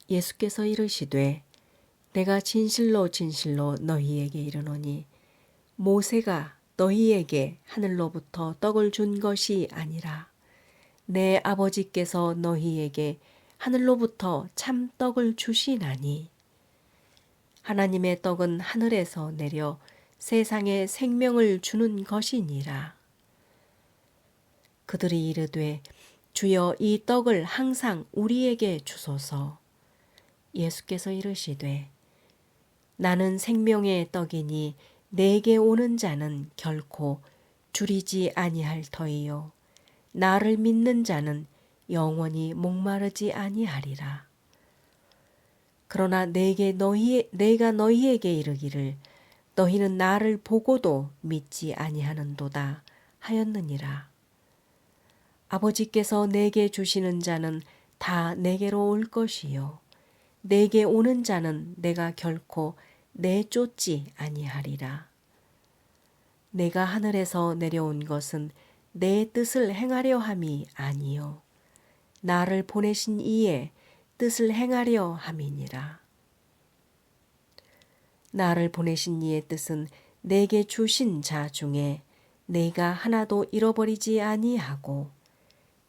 예수께서 이르시되 내가 진실로 진실로 너희에게 이르노니 모세가 너희에게 하늘로부터 떡을 준 것이 아니라 내 아버지께서 너희에게 하늘로부터 참 떡을 주시나니, 하나님의 떡은 하늘에서 내려 세상에 생명을 주는 것이니라. 그들이 이르되 주여 이 떡을 항상 우리에게 주소서. 예수께서 이르시되 나는 생명의 떡이니 내게 오는 자는 결코 줄이지 아니할 터이요 나를 믿는 자는 영원히 목마르지 아니하리라. 그러나 내가 너희에게 이르기를 너희는 나를 보고도 믿지 아니하는도다 하였느니라. 아버지께서 내게 주시는 자는 다 내게로 올 것이요 내게 오는 자는 내가 결코 내쫓지 아니하리라. 내가 하늘에서 내려온 것은 내 뜻을 행하려 함이 아니요 나를 보내신 이의 뜻을 행하려 함이니라. 나를 보내신 이의 뜻은 내게 주신 자 중에 내가 하나도 잃어버리지 아니하고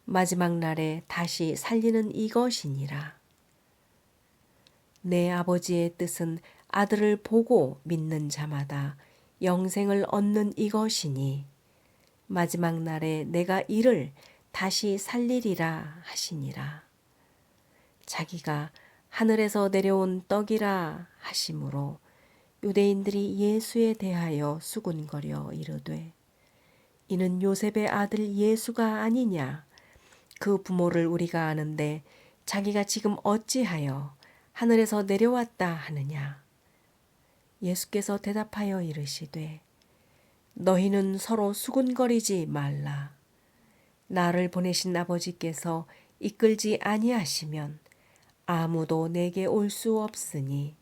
마지막 날에 다시 살리는 이것이니라. 내 아버지의 뜻은 아들을 보고 믿는 자마다 영생을 얻는 이것이니 마지막 날에 내가 이를 다시 살리리라 하시니라. 자기가 하늘에서 내려온 떡이라 하심으로 유대인들이 예수에 대하여 수군거려 이르되 이는 요셉의 아들 예수가 아니냐? 그 부모를 우리가 아는데 자기가 지금 어찌하여 하늘에서 내려왔다 하느냐? 예수께서 대답하여 이르시되 너희는 서로 수군거리지 말라. 나를 보내신 아버지께서 이끌지 아니하시면 아무도 내게 올 수 없으니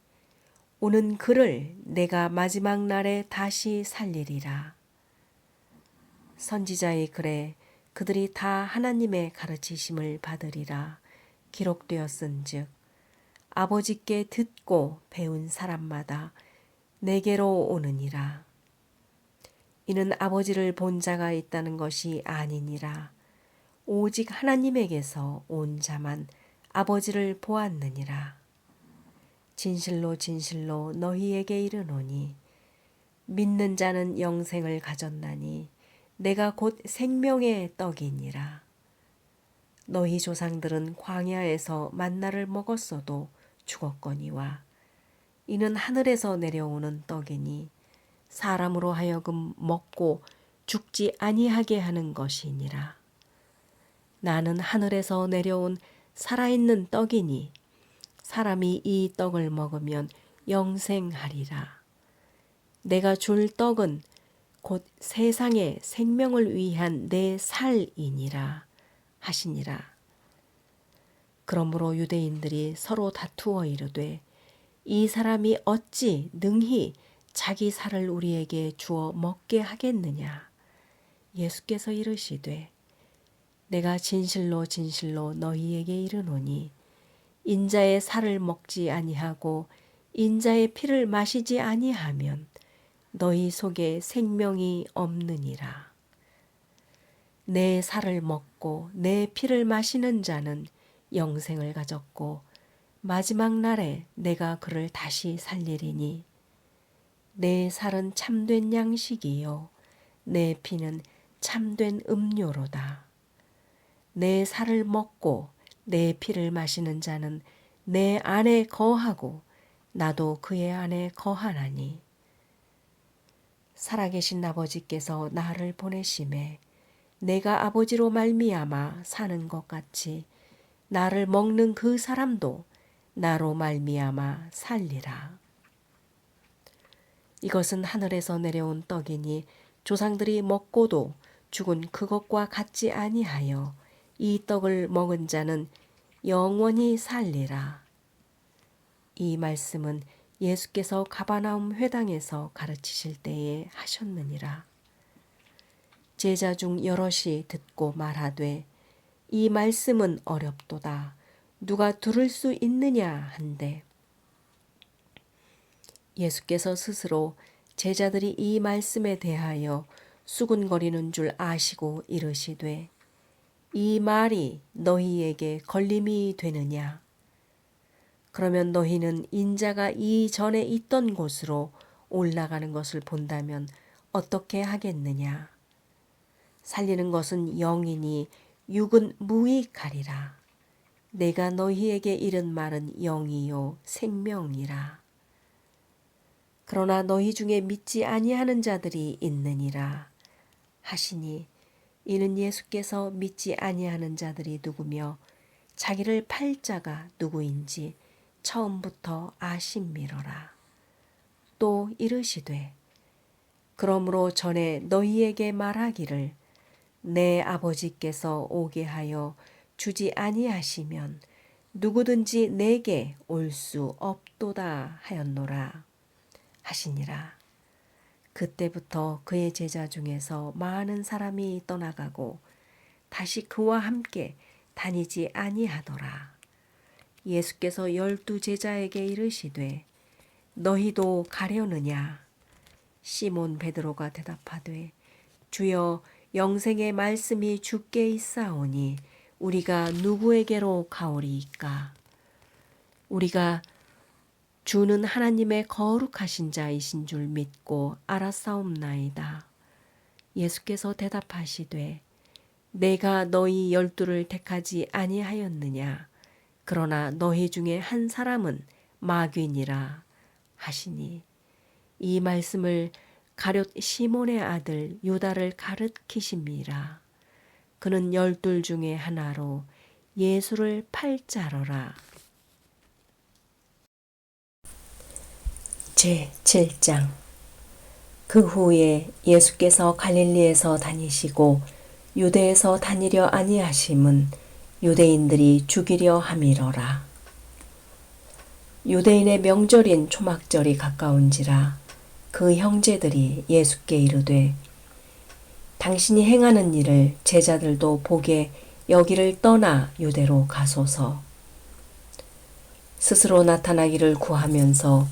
오는 그를 내가 마지막 날에 다시 살리리라. 선지자의 글에 그들이 다 하나님의 가르치심을 받으리라 기록되었은즉 아버지께 듣고 배운 사람마다 내게로 오느니라. 이는 아버지를 본 자가 있다는 것이 아니니라. 오직 하나님에게서 온 자만 아버지를 보았느니라. 진실로 진실로 너희에게 이르노니 믿는 자는 영생을 가졌나니 내가 곧 생명의 떡이니라. 너희 조상들은 광야에서 만나를 먹었어도 죽었거니와 이는 하늘에서 내려오는 떡이니 사람으로 하여금 먹고 죽지 아니하게 하는 것이니라. 나는 하늘에서 내려온 살아있는 떡이니 사람이 이 떡을 먹으면 영생하리라. 내가 줄 떡은 곧 세상의 생명을 위한 내 살이니라 하시니라. 그러므로 유대인들이 서로 다투어 이르되 이 사람이 어찌 능히 자기 살을 우리에게 주어 먹게 하겠느냐. 예수께서 이르시되 내가 진실로 진실로 너희에게 이르노니 인자의 살을 먹지 아니하고 인자의 피를 마시지 아니하면 너희 속에 생명이 없느니라. 내 살을 먹고 내 피를 마시는 자는 영생을 가졌고 마지막 날에 내가 그를 다시 살리리니 내 살은 참된 양식이요 내 피는 참된 음료로다. 내 살을 먹고 내 피를 마시는 자는 내 안에 거하고 나도 그의 안에 거하나니 살아계신 아버지께서 나를 보내심에 내가 아버지로 말미암아 사는 것 같이 나를 먹는 그 사람도 나로 말미암아 살리라. 이것은 하늘에서 내려온 떡이니 조상들이 먹고도 죽은 그것과 같지 아니하여 이 떡을 먹은 자는 영원히 살리라. 이 말씀은 예수께서 가버나움 회당에서 가르치실 때에 하셨느니라. 제자 중 여럿이 듣고 말하되 이 말씀은 어렵도다. 누가 들을 수 있느냐 한데 예수께서 스스로 제자들이 이 말씀에 대하여 수군거리는 줄 아시고 이르시되 이 말이 너희에게 걸림이 되느냐? 그러면 너희는 인자가 이전에 있던 곳으로 올라가는 것을 본다면 어떻게 하겠느냐? 살리는 것은 영이니 육은 무익하리라. 내가 너희에게 이른 말은 영이요 생명이라. 그러나 너희 중에 믿지 아니하는 자들이 있느니라 하시니 이는 예수께서 믿지 아니하는 자들이 누구며 자기를 팔 자가 누구인지 처음부터 아심미러라. 또 이르시되 그러므로 전에 너희에게 말하기를 내 아버지께서 오게 하여 주지 아니하시면 누구든지 내게 올 수 없도다 하였노라 하시니라. 그때부터 그의 제자 중에서 많은 사람이 떠나가고 다시 그와 함께 다니지 아니하더라. 예수께서 12 제자에게 이르시되 너희도 가려느냐? 시몬 베드로가 대답하되 주여 영생의 말씀이 주께 있사오니 우리가 누구에게로 가오리이까? 우리가 주는 하나님의 거룩하신 자이신 줄 믿고 알았사옵나이다. 예수께서 대답하시되 내가 너희 12를 택하지 아니하였느냐? 그러나 너희 중에 한 사람은 마귀니라 하시니 이 말씀을 가룟 시몬의 아들 유다를 가르치심이라. 그는 12 중에 하나로 예수를 팔 자로라. 제7장. 그 후에 예수께서 갈릴리에서 다니시고 유대에서 다니려 아니하심은 유대인들이 죽이려 함이러라. 유대인의 명절인 초막절이 가까운지라 그 형제들이 예수께 이르되 당신이 행하는 일을 제자들도 보게 여기를 떠나 유대로 가소서. 스스로 나타나기를 구하면서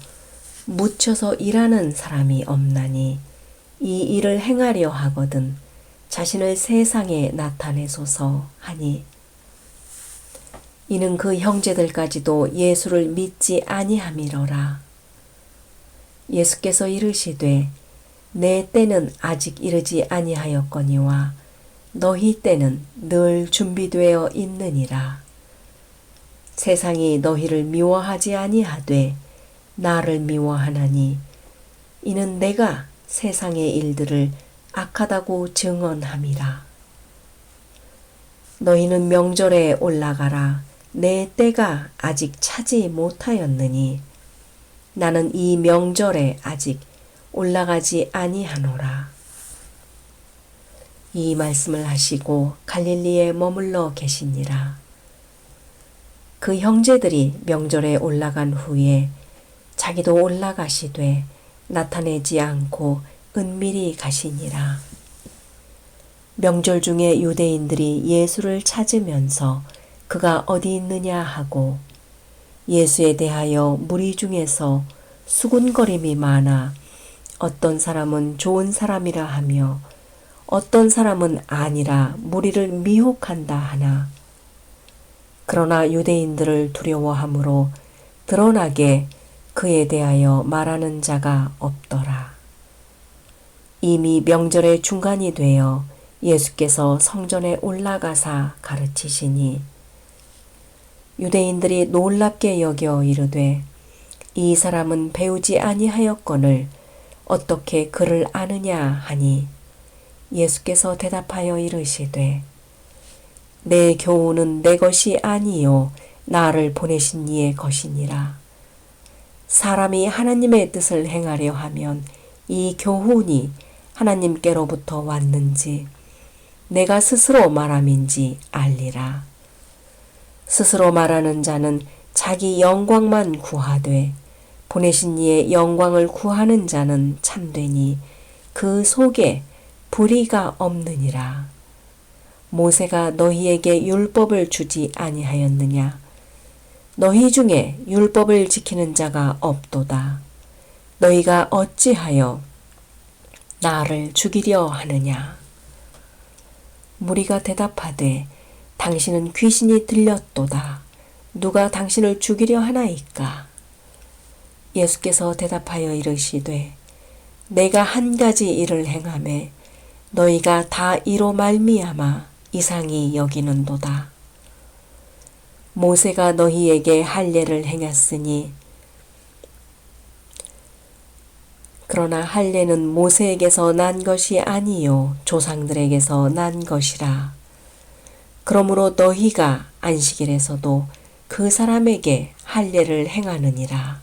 묻혀서 일하는 사람이 없나니 이 일을 행하려 하거든 자신을 세상에 나타내소서 하니 이는 그 형제들까지도 예수를 믿지 아니함이러라. 예수께서 이르시되 내 때는 아직 이르지 아니하였거니와 너희 때는 늘 준비되어 있느니라. 세상이 너희를 미워하지 아니하되 나를 미워하나니 이는 내가 세상의 일들을 악하다고 증언함이라. 너희는 명절에 올라가라. 내 때가 아직 차지 못하였느니 나는 이 명절에 아직 올라가지 아니하노라. 이 말씀을 하시고 갈릴리에 머물러 계시니라. 그 형제들이 명절에 올라간 후에 자기도 올라가시되 나타내지 않고 은밀히 가시니라. 명절 중에 유대인들이 예수를 찾으면서 그가 어디 있느냐 하고 예수에 대하여 무리 중에서 수군거림이 많아 어떤 사람은 좋은 사람이라 하며 어떤 사람은 아니라 무리를 미혹한다 하나 그러나 유대인들을 두려워하므로 드러나게 그에 대하여 말하는 자가 없더라. 이미 명절의 중간이 되어 예수께서 성전에 올라가사 가르치시니 유대인들이 놀랍게 여겨 이르되 이 사람은 배우지 아니하였거늘 어떻게 그를 아느냐 하니 예수께서 대답하여 이르시되 내 교훈은 내 것이 아니요 나를 보내신 이의 것이니라. 사람이 하나님의 뜻을 행하려 하면 이 교훈이 하나님께로부터 왔는지 내가 스스로 말함인지 알리라. 스스로 말하는 자는 자기 영광만 구하되 보내신 이의 영광을 구하는 자는 참되니 그 속에 불의가 없느니라. 모세가 너희에게 율법을 주지 아니하였느냐? 너희 중에 율법을 지키는 자가 없도다. 너희가 어찌하여 나를 죽이려 하느냐? 무리가 대답하되 당신은 귀신이 들렸도다. 누가 당신을 죽이려 하나이까? 예수께서 대답하여 이르시되 내가 한 가지 일을 행하매 너희가 다 이로 말미암아 이상히 여기는도다. 모세가 너희에게 할례를 행했으니 그러나 할례는 모세에게서 난 것이 아니요 조상들에게서 난 것이라. 그러므로 너희가 안식일에서도 그 사람에게 할례를 행하느니라.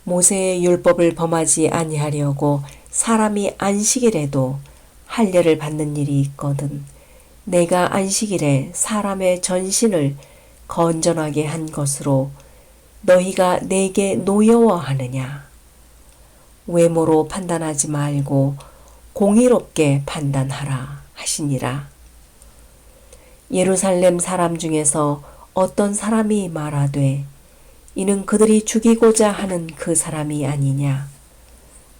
모세의 율법을 범하지 아니하려고 사람이 안식일에도 할례를 받는 일이 있거든 내가 안식일에 사람의 전신을 건전하게 한 것으로 너희가 내게 노여워하느냐? 외모로 판단하지 말고 공의롭게 판단하라 하시니라. 예루살렘 사람 중에서 어떤 사람이 말하되 이는 그들이 죽이고자 하는 그 사람이 아니냐?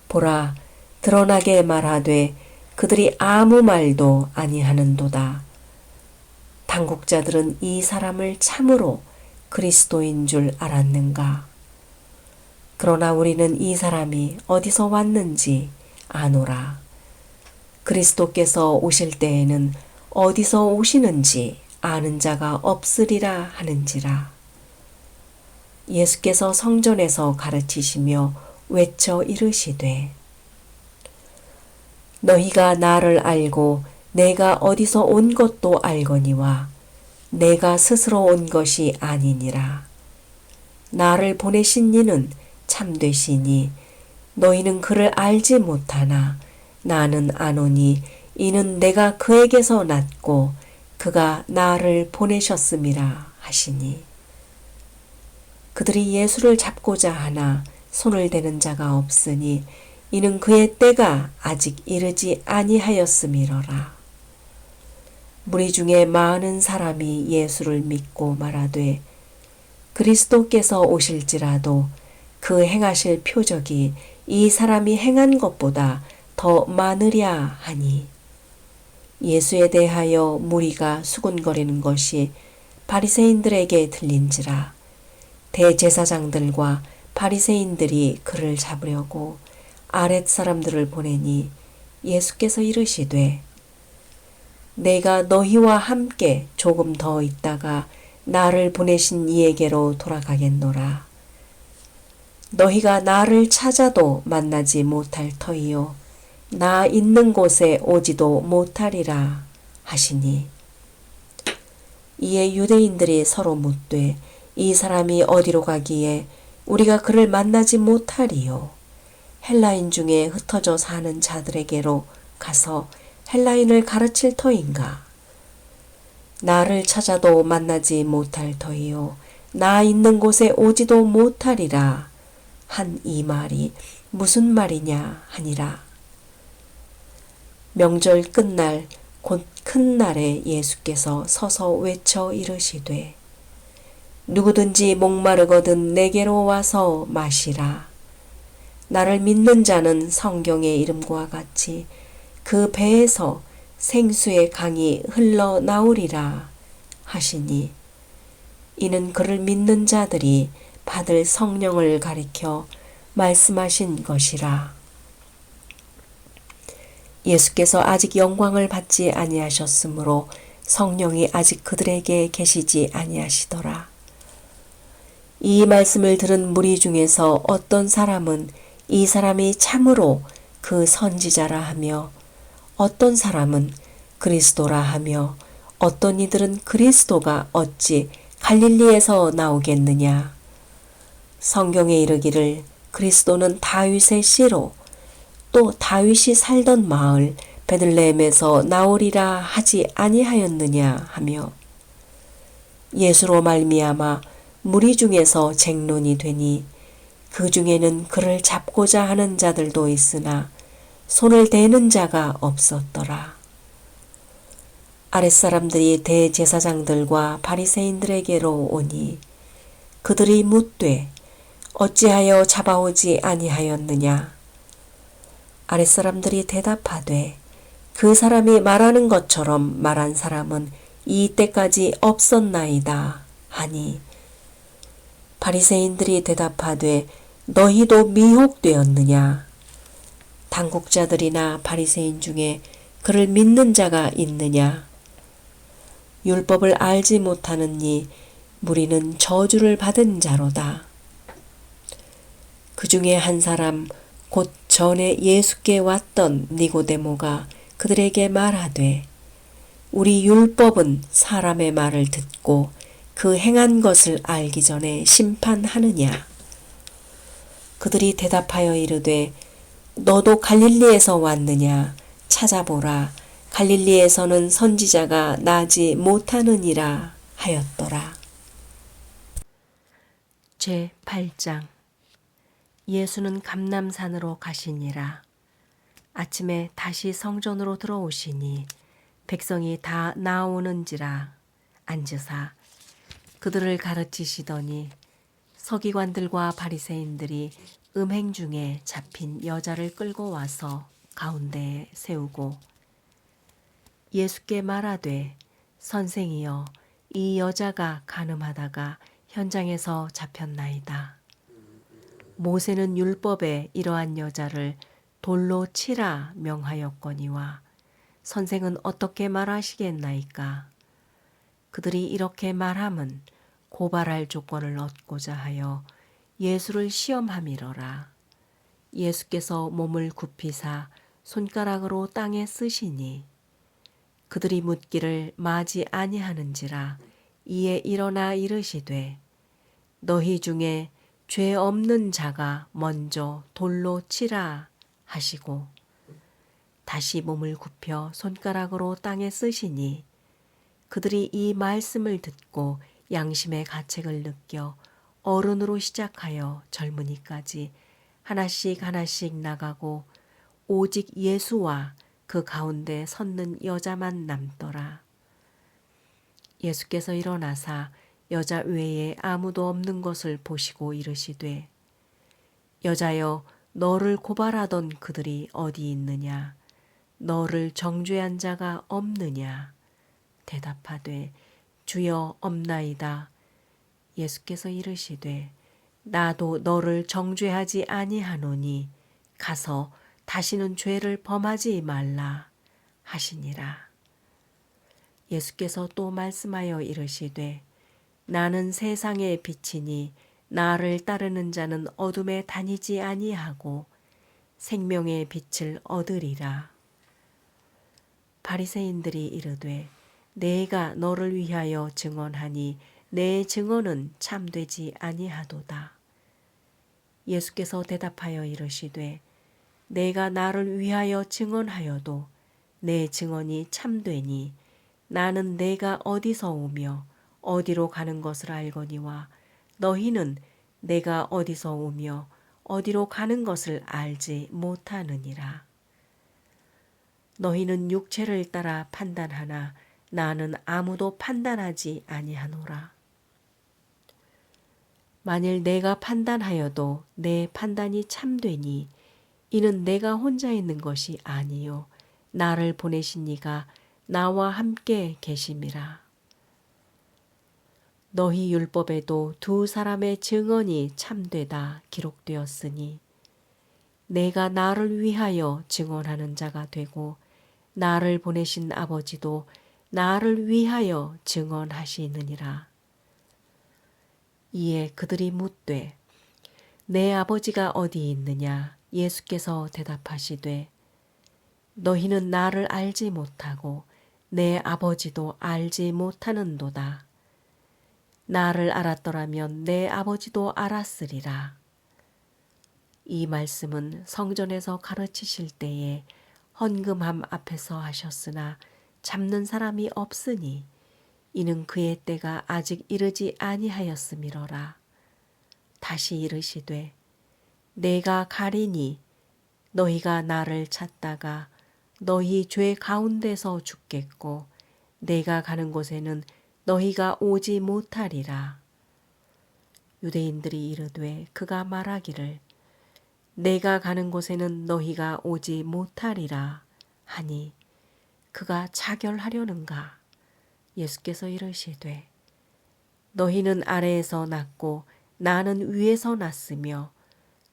보라, 드러나게 말하되 그들이 아무 말도 아니하는도다. 당국자들은 이 사람을 참으로 그리스도인 줄 알았는가? 그러나 우리는 이 사람이 어디서 왔는지 아노라. 그리스도께서 오실 때에는 어디서 오시는지 아는 자가 없으리라 하는지라. 예수께서 성전에서 가르치시며 외쳐 이르시되 너희가 나를 알고 내가 어디서 온 것도 알거니와 내가 스스로 온 것이 아니니라. 나를 보내신 이는 참되시니 너희는 그를 알지 못하나 나는 아노니 이는 내가 그에게서 났고 그가 나를 보내셨음이라 하시니 그들이 예수를 잡고자 하나 손을 대는 자가 없으니 이는 그의 때가 아직 이르지 아니하였음이로라. 무리 중에 많은 사람이 예수를 믿고 말하되 그리스도께서 오실지라도 그 행하실 표적이 이 사람이 행한 것보다 더 많으랴 하니 예수에 대하여 무리가 수군거리는 것이 바리새인들에게 들린지라. 대제사장들과 바리새인들이 그를 잡으려고 아랫 사람들을 보내니 예수께서 이르시되 내가 너희와 함께 조금 더 있다가 나를 보내신 이에게로 돌아가겠노라. 너희가 나를 찾아도 만나지 못할 터이요 나 있는 곳에 오지도 못하리라 하시니 이에 유대인들이 서로 묻되 이 사람이 어디로 가기에 우리가 그를 만나지 못하리요 헬라인 중에 흩어져 사는 자들에게로 가서 헬라인을 가르칠 터인가? 나를 찾아도 만나지 못할 터이요 나 있는 곳에 오지도 못하리라 한 이 말이 무슨 말이냐 하니라. 명절 끝날 곧 큰 날에 예수께서 서서 외쳐 이르시되 누구든지 목마르거든 내게로 와서 마시라. 나를 믿는 자는 성경의 이름과 같이 그 배에서 생수의 강이 흘러나오리라 하시니 이는 그를 믿는 자들이 받을 성령을 가리켜 말씀하신 것이라. 예수께서 아직 영광을 받지 아니하셨으므로 성령이 아직 그들에게 계시지 아니하시더라. 이 말씀을 들은 무리 중에서 어떤 사람은 이 사람이 참으로 그 선지자라 하며 어떤 사람은 그리스도라 하며 어떤 이들은 그리스도가 어찌 갈릴리에서 나오겠느냐. 성경에 이르기를 그리스도는 다윗의 씨로 또 다윗이 살던 마을 베들레헴에서 나오리라 하지 아니하였느냐 하며 예수로 말미암아 무리 중에서 쟁론이 되니 그 중에는 그를 잡고자 하는 자들도 있으나 손을 대는 자가 없었더라. 아랫사람들이 대제사장들과 바리새인들에게로 오니 그들이 묻되 어찌하여 잡아오지 아니하였느냐. 아랫사람들이 대답하되 그 사람이 말하는 것처럼 말한 사람은 이때까지 없었나이다 하니 바리새인들이 대답하되 너희도 미혹되었느냐. 당국자들이나 바리새인 중에 그를 믿는 자가 있느냐. 율법을 알지 못하느니 무리는 저주를 받은 자로다. 그 중에 한 사람 곧 전에 예수께 왔던 니고데모가 그들에게 말하되 우리 율법은 사람의 말을 듣고 그 행한 것을 알기 전에 심판하느냐. 그들이 대답하여 이르되 너도 갈릴리에서 왔느냐. 찾아보라. 갈릴리에서는 선지자가 나지 못하느니라 하였더라. 제8장 예수는 감람산으로 가시니라. 아침에 다시 성전으로 들어오시니 백성이 다 나오는지라 앉으사 그들을 가르치시더니 서기관들과 바리새인들이 음행 중에 잡힌 여자를 끌고 와서 가운데에 세우고 예수께 말하되 선생이여 이 여자가 간음하다가 현장에서 잡혔나이다. 모세는 율법에 이러한 여자를 돌로 치라 명하였거니와 선생은 어떻게 말하시겠나이까. 그들이 이렇게 말함은 고발할 조건을 얻고자 하여 예수를 시험함이러라. 예수께서 몸을 굽히사 손가락으로 땅에 쓰시니 그들이 묻기를 마지 아니하는지라. 이에 일어나 이르시되 너희 중에 죄 없는 자가 먼저 돌로 치라 하시고 다시 몸을 굽혀 손가락으로 땅에 쓰시니 그들이 이 말씀을 듣고 양심의 가책을 느껴 어른으로 시작하여 젊은이까지 하나씩 하나씩 나가고 오직 예수와 그 가운데 섰는 여자만 남더라. 예수께서 일어나사 여자 외에 아무도 없는 것을 보시고 이르시되 여자여 너를 고발하던 그들이 어디 있느냐. 너를 정죄한 자가 없느냐. 대답하되 주여 없나이다. 예수께서 이르시되 나도 너를 정죄하지 아니하노니 가서 다시는 죄를 범하지 말라 하시니라. 예수께서 또 말씀하여 이르시되 나는 세상의 빛이니 나를 따르는 자는 어둠에 다니지 아니하고 생명의 빛을 얻으리라. 바리새인들이 이르되 내가 너를 위하여 증언하니 내 증언은 참되지 아니하도다. 예수께서 대답하여 이르시되 내가 나를 위하여 증언하여도 내 증언이 참되니 나는 내가 어디서 오며 어디로 가는 것을 알거니와 너희는 내가 어디서 오며 어디로 가는 것을 알지 못하느니라. 너희는 육체를 따라 판단하나 나는 아무도 판단하지 아니하노라. 만일 내가 판단하여도 내 판단이 참되니 이는 내가 혼자 있는 것이 아니요 나를 보내신 이가 나와 함께 계심이라. 너희 율법에도 두 사람의 증언이 참되다 기록되었으니 내가 나를 위하여 증언하는 자가 되고 나를 보내신 아버지도 나를 위하여 증언하시느니라. 이에 그들이 묻되 내 아버지가 어디 있느냐? 예수께서 대답하시되 너희는 나를 알지 못하고 내 아버지도 알지 못하는도다. 나를 알았더라면 내 아버지도 알았으리라. 이 말씀은 성전에서 가르치실 때에 헌금함 앞에서 하셨으나 잡는 사람이 없으니 이는 그의 때가 아직 이르지 아니하였음이로라. 다시 이르시되 내가 가리니 너희가 나를 찾다가 너희 죄 가운데서 죽겠고 내가 가는 곳에는 너희가 오지 못하리라. 유대인들이 이르되 그가 말하기를 내가 가는 곳에는 너희가 오지 못하리라 하니 그가 자결하려는가? 예수께서 이르시되 너희는 아래에서 났고 나는 위에서 났으며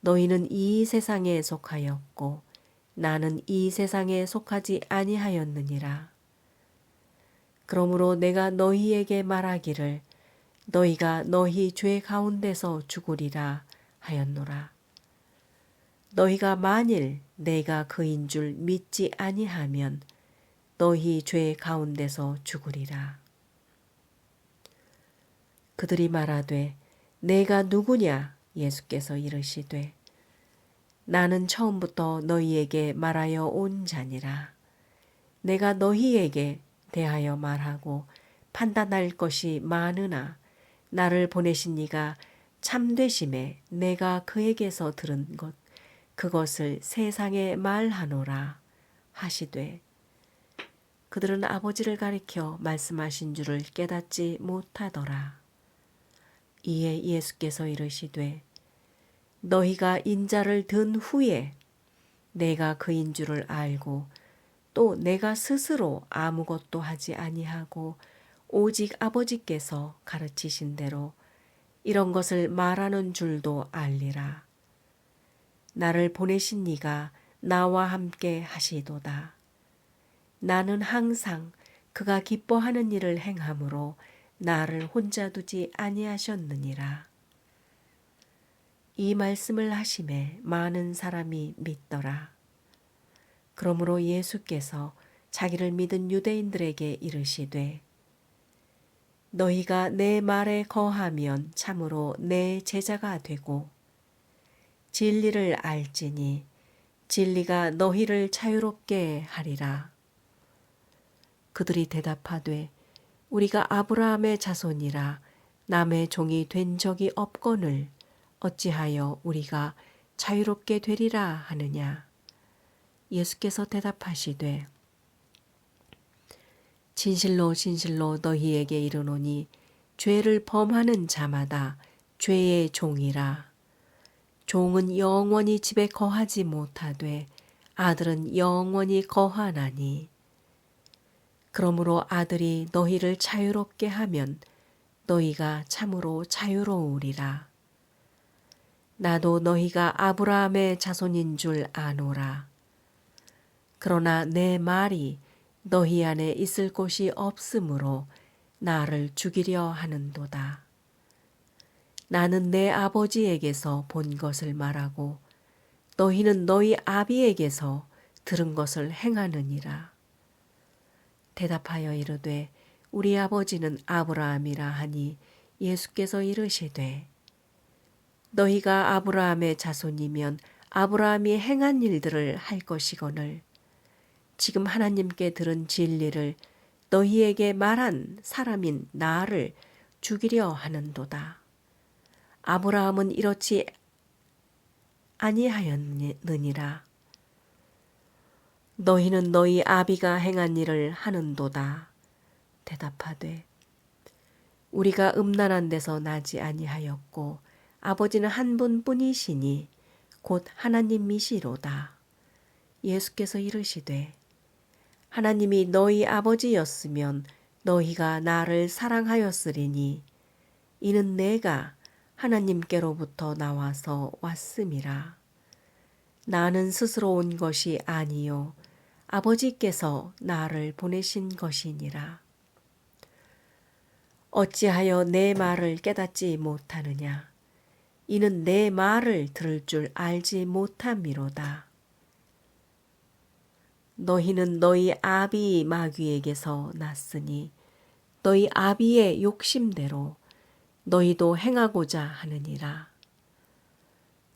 너희는 이 세상에 속하였고 나는 이 세상에 속하지 아니하였느니라. 그러므로 내가 너희에게 말하기를 너희가 너희 죄 가운데서 죽으리라 하였노라. 너희가 만일 내가 그인 줄 믿지 아니하면 너희 죄 가운데서 죽으리라. 그들이 말하되 내가 누구냐? 예수께서 이르시되 나는 처음부터 너희에게 말하여 온 자니라. 내가 너희에게 대하여 말하고 판단할 것이 많으나 나를 보내신 이가 참되심에 내가 그에게서 들은 것 그것을 세상에 말하노라 하시되 그들은 아버지를 가리켜 말씀하신 줄을 깨닫지 못하더라. 이에 예수께서 이르시되 너희가 인자를 든 후에 내가 그인 줄을 알고 또 내가 스스로 아무것도 하지 아니하고 오직 아버지께서 가르치신 대로 이런 것을 말하는 줄도 알리라. 나를 보내신 이가 나와 함께 하시도다. 나는 항상 그가 기뻐하는 일을 행함으로 나를 혼자 두지 아니하셨느니라. 이 말씀을 하심에 많은 사람이 믿더라. 그러므로 예수께서 자기를 믿은 유대인들에게 이르시되 너희가 내 말에 거하면 참으로 내 제자가 되고 진리를 알지니 진리가 너희를 자유롭게 하리라. 그들이 대답하되 우리가 아브라함의 자손이라 남의 종이 된 적이 없거늘 어찌하여 우리가 자유롭게 되리라 하느냐. 예수께서 대답하시되 진실로 진실로 너희에게 이르노니 죄를 범하는 자마다 죄의 종이라. 종은 영원히 집에 거하지 못하되 아들은 영원히 거하나니. 그러므로 아들이 너희를 자유롭게 하면 너희가 참으로 자유로우리라. 나도 너희가 아브라함의 자손인 줄 아노라. 그러나 내 말이 너희 안에 있을 곳이 없으므로 나를 죽이려 하는도다. 나는 내 아버지에게서 본 것을 말하고 너희는 너희 아비에게서 들은 것을 행하느니라. 대답하여 이르되 우리 아버지는 아브라함이라 하니 예수께서 이르시되 너희가 아브라함의 자손이면 아브라함이 행한 일들을 할 것이거늘 지금 하나님께 들은 진리를 너희에게 말한 사람인 나를 죽이려 하는도다. 아브라함은 이렇지 아니하였느니라. 너희는 너희 아비가 행한 일을 하는도다. 대답하되 우리가 음란한 데서 나지 아니하였고 아버지는 한 분뿐이시니 곧 하나님이시로다. 예수께서 이르시되 하나님이 너희 아버지였으면 너희가 나를 사랑하였으리니 이는 내가 하나님께로부터 나와서 왔음이라. 나는 스스로 온 것이 아니요 아버지께서 나를 보내신 것이니라. 어찌하여 내 말을 깨닫지 못하느냐? 이는 내 말을 들을 줄 알지 못함이로다. 너희는 너희 아비 마귀에게서 났으니 너희 아비의 욕심대로 너희도 행하고자 하느니라.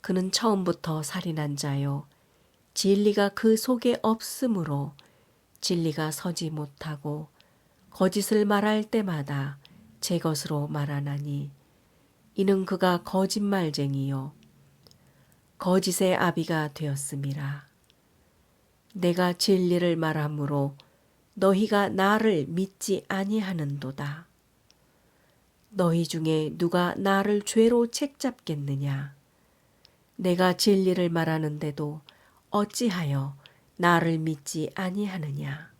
그는 처음부터 살인한 자요 진리가 그 속에 없으므로 진리가 서지 못하고 거짓을 말할 때마다 제 것으로 말하나니 이는 그가 거짓말쟁이요 거짓의 아비가 되었음이라. 내가 진리를 말하므로 너희가 나를 믿지 아니하는도다. 너희 중에 누가 나를 죄로 책잡겠느냐? 내가 진리를 말하는데도 어찌하여 나를 믿지 아니하느냐?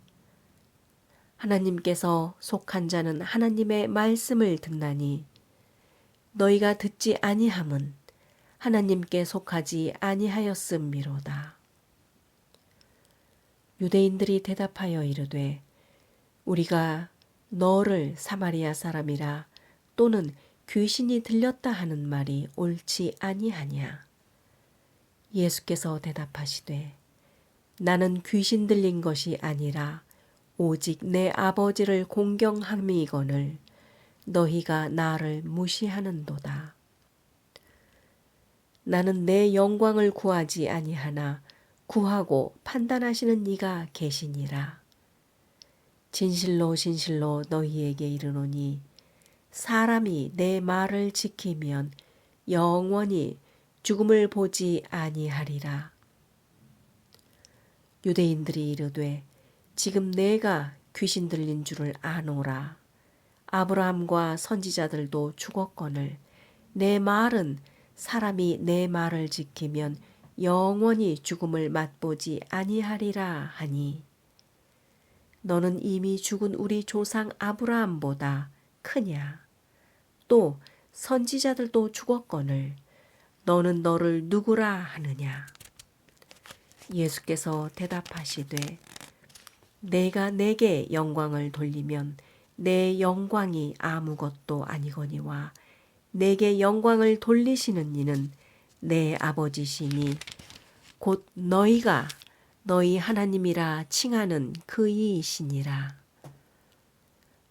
하나님께서 속한 자는 하나님의 말씀을 듣나니 너희가 듣지 아니함은 하나님께 속하지 아니하였음이로다. 유대인들이 대답하여 이르되 우리가 너를 사마리아 사람이라 또는 귀신이 들렸다 하는 말이 옳지 아니하냐? 예수께서 대답하시되 나는 귀신 들린 것이 아니라 오직 내 아버지를 공경함이거늘 너희가 나를 무시하는도다. 나는 내 영광을 구하지 아니하나 구하고 판단하시는 이가 계시니라. 진실로 진실로 너희에게 이르노니 사람이 내 말을 지키면 영원히 죽음을 보지 아니하리라. 유대인들이 이르되 지금 내가 귀신 들린 줄을 아노라. 아브라함과 선지자들도 죽었거늘 내 말은 사람이 내 말을 지키면 영원히 죽음을 맛보지 아니하리라 하니 너는 이미 죽은 우리 조상 아브라함보다 크냐? 또 선지자들도 죽었거늘 너는 너를 누구라 하느냐? 예수께서 대답하시되 내가 내게 영광을 돌리면 내 영광이 아무것도 아니거니와 내게 영광을 돌리시는 이는 내 아버지시니 곧 너희가 너희 하나님이라 칭하는 그 이이시니라.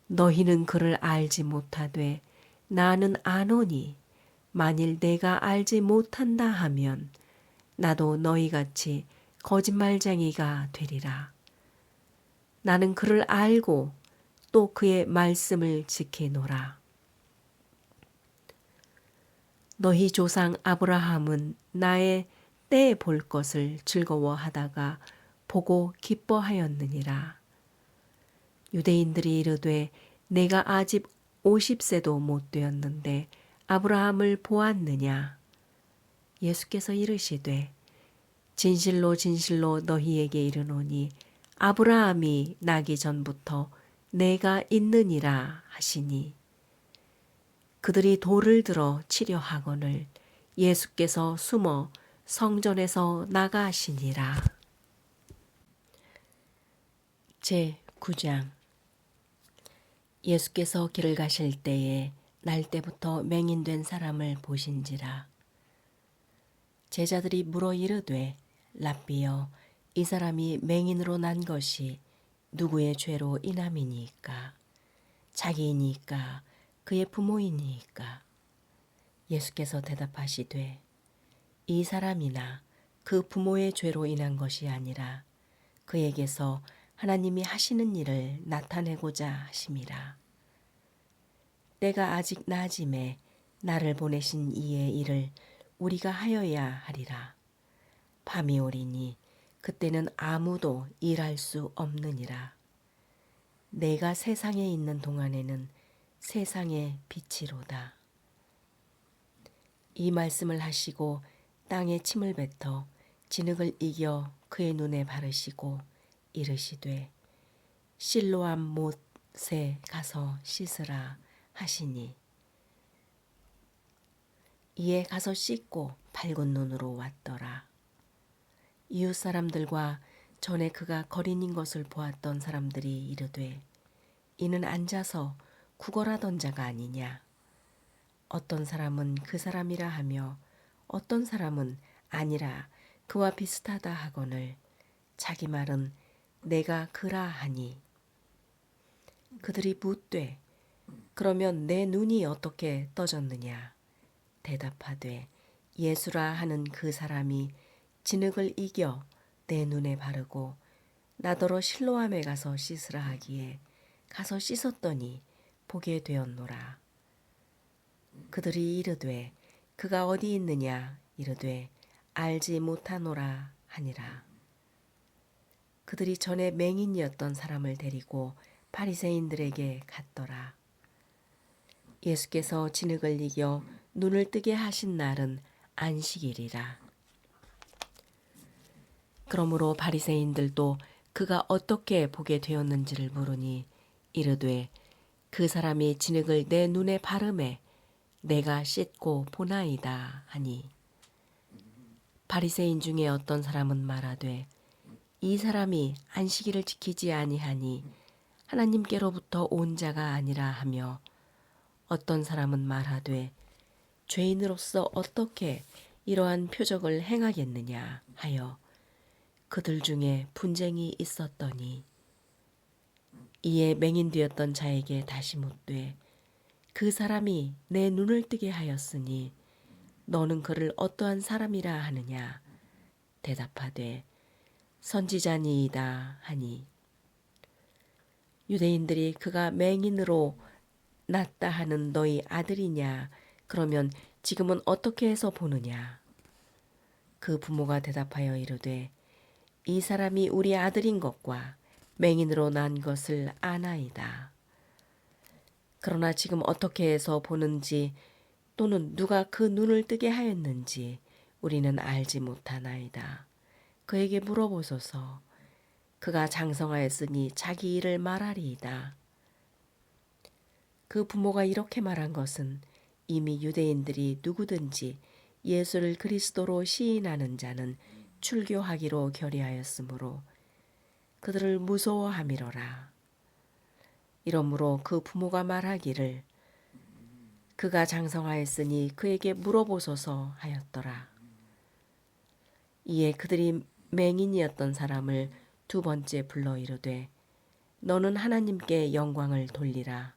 너희는 그를 알지 못하되 나는 아노니 만일 내가 알지 못한다 하면 나도 너희같이 거짓말쟁이가 되리라. 나는 그를 알고 또 그의 말씀을 지키노라. 너희 조상 아브라함은 나의 때 볼 것을 즐거워하다가 보고 기뻐하였느니라. 유대인들이 이르되 내가 아직 50세도 못 되었는데 아브라함을 보았느냐? 예수께서 이르시되 진실로 진실로 너희에게 이르노니 아브라함이 나기 전부터 내가 있느니라 하시니 그들이 돌을 들어 치려 하거늘 예수께서 숨어 성전에서 나가시니라. 제9장. 예수께서 길을 가실 때에 날 때부터 맹인된 사람을 보신지라. 제자들이 물어 이르되 랍비여, 이 사람이 맹인으로 난 것이 누구의 죄로 인함이니이까? 자기이니까 그의 부모이니까? 예수께서 대답하시되 이 사람이나 그 부모의 죄로 인한 것이 아니라 그에게서 하나님이 하시는 일을 나타내고자 하심이라. 때가 아직 낮음에 나를 보내신 이의 일을 우리가 하여야 하리라. 밤이 오리니 그때는 아무도 일할 수 없느니라. 내가 세상에 있는 동안에는 세상의 빛이로다. 이 말씀을 하시고 땅에 침을 뱉어 진흙을 이겨 그의 눈에 바르시고 이르시되 실로암 못에 가서 씻으라 하시니 이에 가서 씻고 밝은 눈으로 왔더라. 이웃 사람들과 전에 그가 거린인 것을 보았던 사람들이 이르되 이는 앉아서 구걸하던 자가 아니냐. 어떤 사람은 그 사람이라 하며 어떤 사람은 아니라 그와 비슷하다 하거늘 자기 말은 내가 그라 하니. 그들이 묻되 그러면 내 눈이 어떻게 떠졌느냐. 대답하되 예수라 하는 그 사람이 진흙을 이겨 내 눈에 바르고 나더러 실로암에 가서 씻으라 하기에 가서 씻었더니 보게 되었노라. 그들이 이르되 그가 어디 있느냐. 이르되 알지 못하노라 하니라. 그들이 전에 맹인이었던 사람을 데리고 바리새인들에게 갔더라. 예수께서 진흙을 이겨 눈을 뜨게 하신 날은 안식일이라. 그러므로 바리새인들도 그가 어떻게 보게 되었는지를 물으니 이르되 그 사람이 진흙을 내 눈에 바르매 내가 씻고 보나이다 하니. 바리새인 중에 어떤 사람은 말하되 이 사람이 안식일을 지키지 아니하니 하나님께로부터 온 자가 아니라 하며, 어떤 사람은 말하되 죄인으로서 어떻게 이러한 표적을 행하겠느냐 하여 그들 중에 분쟁이 있었더니 이에 맹인되었던 자에게 다시 묻되 그 사람이 내 눈을 뜨게 하였으니 너는 그를 어떠한 사람이라 하느냐. 대답하되 선지자니이다 하니. 유대인들이 그가 맹인으로 났다 하는 너희 아들이냐. 그러면 지금은 어떻게 해서 보느냐. 그 부모가 대답하여 이르되 이 사람이 우리 아들인 것과 맹인으로 난 것을 아나이다. 그러나 지금 어떻게 해서 보는지 또는 누가 그 눈을 뜨게 하였는지 우리는 알지 못하나이다. 그에게 물어보소서. 그가 장성하였으니 자기 일을 말하리이다. 그 부모가 이렇게 말한 것은 이미 유대인들이 누구든지 예수를 그리스도로 시인하는 자는 출교하기로 결의하였으므로 그들을 무서워함이로라. 이러므로 그 부모가 말하기를 그가 장성하였으니 그에게 물어보소서 하였더라. 이에 그들이 맹인이었던 사람을 두 번째 불러 이르되 너는 하나님께 영광을 돌리라.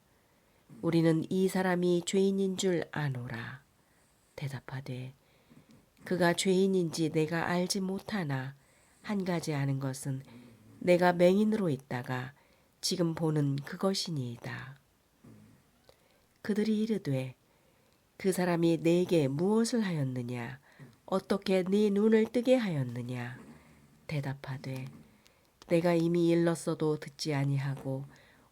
우리는 이 사람이 죄인인 줄 아노라. 대답하되 그가 죄인인지 내가 알지 못하나 한 가지 아는 것은 내가 맹인으로 있다가 지금 보는 그것이니이다. 그들이 이르되 그 사람이 네게 무엇을 하였느냐. 어떻게 네 눈을 뜨게 하였느냐. 대답하되 내가 이미 일렀어도 듣지 아니하고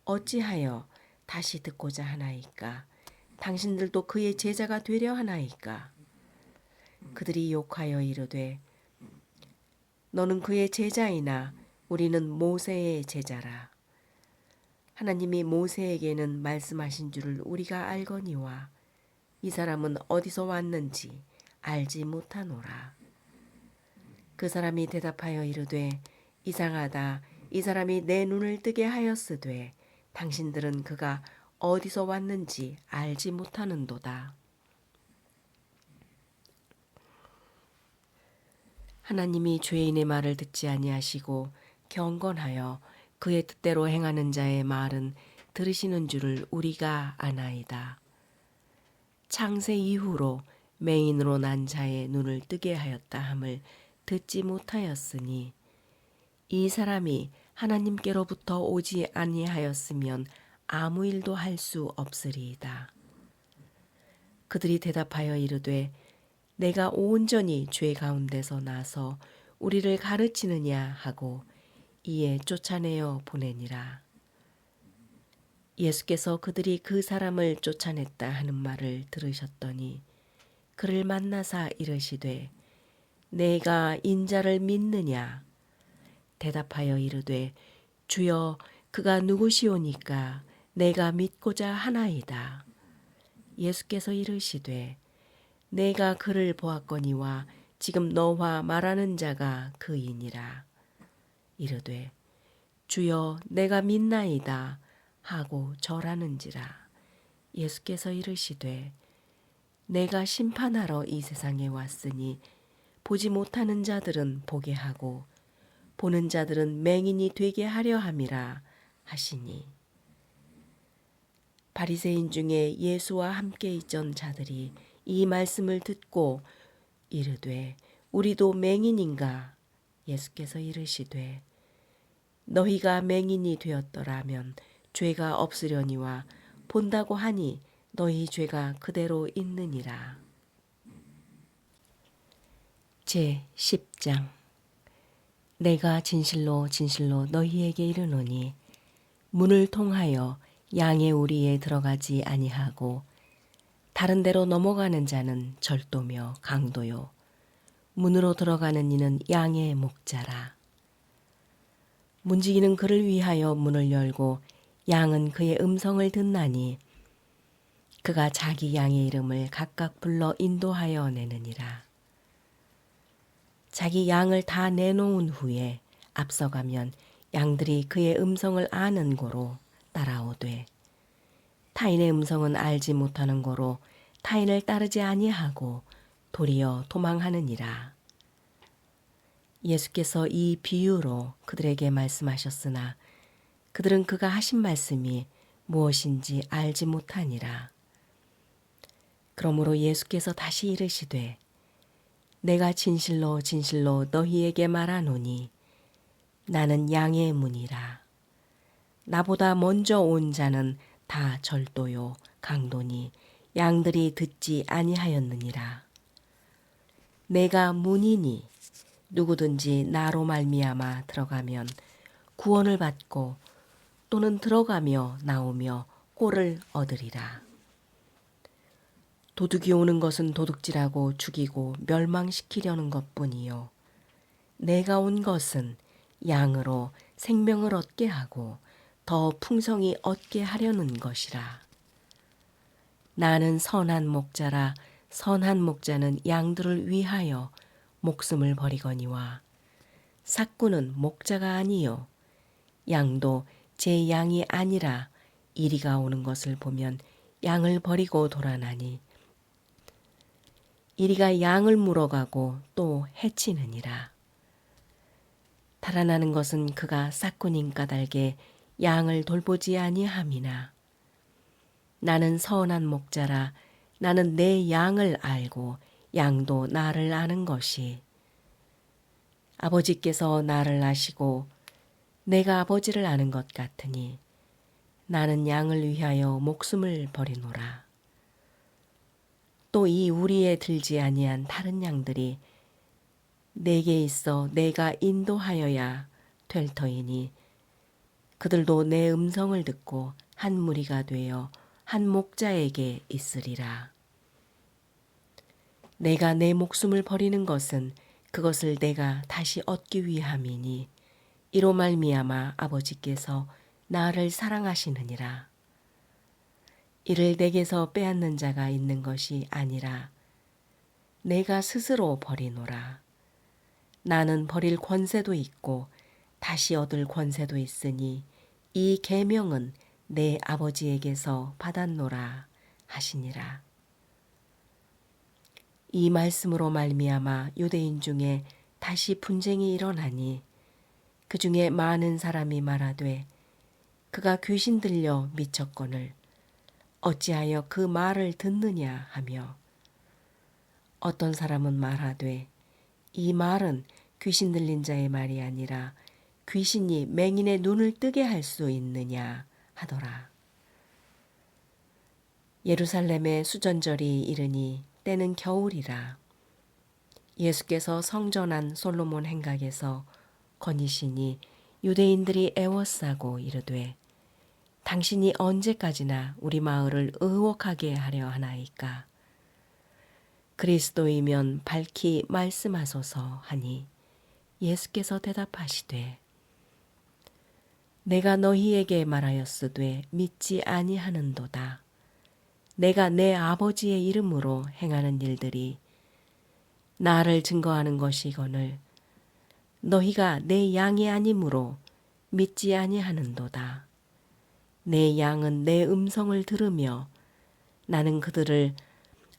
어찌하여 다시 듣고자 하나이까. 당신들도 그의 제자가 되려 하나이까. 그들이 욕하여 이르되 너는 그의 제자이나 우리는 모세의 제자라. 하나님이 모세에게는 말씀하신 줄을 우리가 알거니와 이 사람은 어디서 왔는지 알지 못하노라. 그 사람이 대답하여 이르되 이상하다. 이 사람이 내 눈을 뜨게 하였으되 당신들은 그가 어디서 왔는지 알지 못하는도다. 하나님이 죄인의 말을 듣지 아니하시고 경건하여 그의 뜻대로 행하는 자의 말은 들으시는 줄을 우리가 아나이다. 창세 이후로 맹인으로 난 자의 눈을 뜨게 하였다 함을 듣지 못하였으니 이 사람이 하나님께로부터 오지 아니하였으면 아무 일도 할 수 없으리이다. 그들이 대답하여 이르되 내가 온전히 죄 가운데서 나서 우리를 가르치느냐 하고 이에 쫓아내어 보내니라. 예수께서 그들이 그 사람을 쫓아냈다 하는 말을 들으셨더니 그를 만나사 이르시되 내가 인자를 믿느냐? 대답하여 이르되 주여 그가 누구시오니까 내가 믿고자 하나이다. 예수께서 이르시되 내가 그를 보았거니와 지금 너와 말하는 자가 그이니라. 이르되 주여 내가 믿나이다 하고 절하는지라. 예수께서 이르시되 내가 심판하러 이 세상에 왔으니 보지 못하는 자들은 보게 하고 보는 자들은 맹인이 되게 하려 함이라 하시니 바리새인 중에 예수와 함께 있던 자들이 이 말씀을 듣고 이르되 우리도 맹인인가? 예수께서 이르시되 너희가 맹인이 되었더라면 죄가 없으려니와 본다고 하니 너희 죄가 그대로 있느니라. 제10장 내가 진실로 진실로 너희에게 이르노니 문을 통하여 양의 우리에 들어가지 아니하고 다른 데로 넘어가는 자는 절도며 강도요 문으로 들어가는 이는 양의 목자라. 문지기는 그를 위하여 문을 열고 양은 그의 음성을 듣나니 그가 자기 양의 이름을 각각 불러 인도하여 내느니라. 자기 양을 다 내놓은 후에 앞서가면 양들이 그의 음성을 아는 고로 따라오되 타인의 음성은 알지 못하는 고로 타인을 따르지 아니하고 도리어 도망하느니라. 예수께서 이 비유로 그들에게 말씀하셨으나 그들은 그가 하신 말씀이 무엇인지 알지 못하니라. 그러므로 예수께서 다시 이르시되 내가 진실로 진실로 너희에게 말하노니 나는 양의 문이라. 나보다 먼저 온 자는 다 절도요 강도니 양들이 듣지 아니하였느니라. 내가 문이니 누구든지 나로 말미암아 들어가면 구원을 받고 또는 들어가며 나오며 꼴을 얻으리라. 도둑이 오는 것은 도둑질하고 죽이고 멸망시키려는 것뿐이요 내가 온 것은 양으로 생명을 얻게 하고 더 풍성히 얻게 하려는 것이라. 나는 선한 목자라. 선한 목자는 양들을 위하여 목숨을 버리거니와 삭구는 목자가 아니요 양도 제 양이 아니라 이리가 오는 것을 보면 양을 버리고 돌아나니 이리가 양을 물어가고 또 해치느니라. 달아나는 것은 그가 삭구님 까닭에 양을 돌보지 아니함이나 나는 선한 목자라. 나는 내 양을 알고 양도 나를 아는 것이 아버지께서 나를 아시고 내가 아버지를 아는 것 같으니 나는 양을 위하여 목숨을 버리노라. 또 이 우리에 들지 아니한 다른 양들이 내게 있어 내가 인도하여야 될 터이니 그들도 내 음성을 듣고 한 무리가 되어 한 목자에게 있으리라. 내가 내 목숨을 버리는 것은 그것을 내가 다시 얻기 위함이니 이로 말미암아 아버지께서 나를 사랑하시느니라. 이를 내게서 빼앗는 자가 있는 것이 아니라 내가 스스로 버리노라. 나는 버릴 권세도 있고 다시 얻을 권세도 있으니 이 계명은 내 아버지에게서 받았노라 하시니라. 이 말씀으로 말미암아 유대인 중에 다시 분쟁이 일어나니 그 중에 많은 사람이 말하되 그가 귀신 들려 미쳤거늘 어찌하여 그 말을 듣느냐 하며, 어떤 사람은 말하되 이 말은 귀신 들린 자의 말이 아니라 귀신이 맹인의 눈을 뜨게 할 수 있느냐 하더라. 예루살렘에 수전절이 이르니 때는 겨울이라. 예수께서 성전한 솔로몬 행각에서 거니시니 유대인들이 애워싸고 이르되 당신이 언제까지나 우리 마을을 의혹하게 하려 하나이까. 그리스도이면 밝히 말씀하소서 하니 예수께서 대답하시되 내가 너희에게 말하였으되 믿지 아니하는도다. 내가 내 아버지의 이름으로 행하는 일들이 나를 증거하는 것이거늘 너희가 내 양이 아니므로 믿지 아니하는도다. 내 양은 내 음성을 들으며 나는 그들을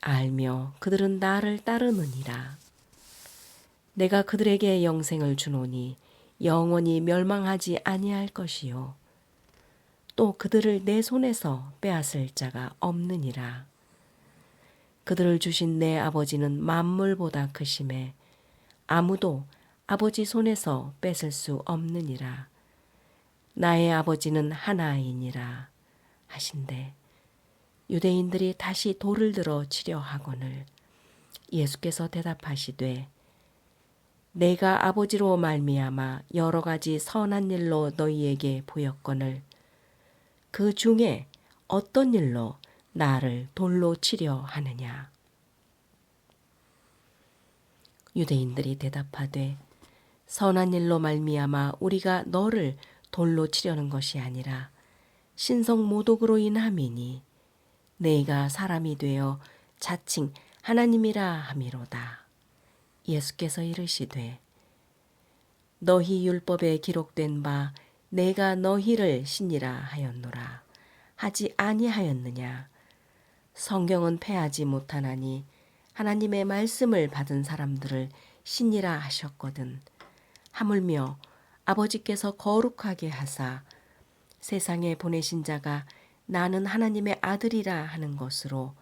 알며 그들은 나를 따르느니라. 내가 그들에게 영생을 주노니 영원히 멸망하지 아니할 것이요 또 그들을 내 손에서 빼앗을 자가 없느니라. 그들을 주신 내 아버지는 만물보다 크심에 아무도 아버지 손에서 뺏을 수 없느니라. 나의 아버지는 하나이니라 하신대 유대인들이 다시 돌을 들어 치려 하거늘 예수께서 대답하시되 내가 아버지로 말미암아 여러 가지 선한 일로 너희에게 보였거늘 그 중에 어떤 일로 나를 돌로 치려 하느냐. 유대인들이 대답하되 선한 일로 말미암아 우리가 너를 돌로 치려는 것이 아니라 신성 모독으로 인함이니 내가 사람이 되어 자칭 하나님이라 함이로다. 예수께서 이르시되 너희 율법에 기록된 바 내가 너희를 신이라 하였노라 하지 아니하였느냐. 성경은 패하지 못하나니 하나님의 말씀을 받은 사람들을 신이라 하셨거든. 하물며 아버지께서 거룩하게 하사 세상에 보내신 자가 나는 하나님의 아들이라 하는 것으로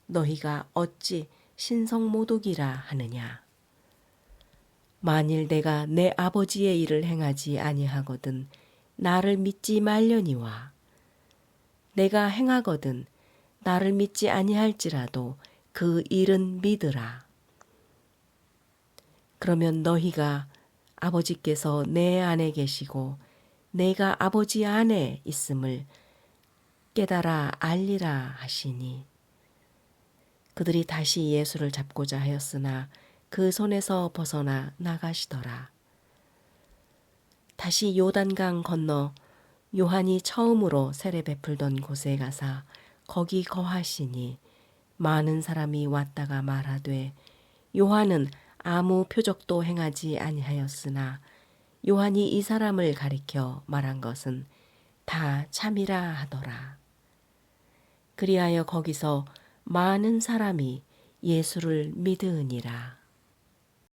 너희가 어찌 신성모독이라 하느냐. 만일 내가 내 아버지의 일을 행하지 아니하거든 나를 믿지 말려니와 내가 행하거든 나를 믿지 아니할지라도 그 일은 믿으라. 그러면 너희가 아버지께서 내 안에 계시고 내가 아버지 안에 있음을 깨달아 알리라 하시니 그들이 다시 예수를 잡고자 하였으나 그 손에서 벗어나 나가시더라. 다시 요단강 건너 요한이 처음으로 세례 베풀던 곳에 가사 거기 거하시니 많은 사람이 왔다가 말하되 요한은 아무 표적도 행하지 아니하였으나 요한이 이 사람을 가리켜 말한 것은 다 참이라 하더라. 그리하여 거기서 많은 사람이 예수를 믿으니라.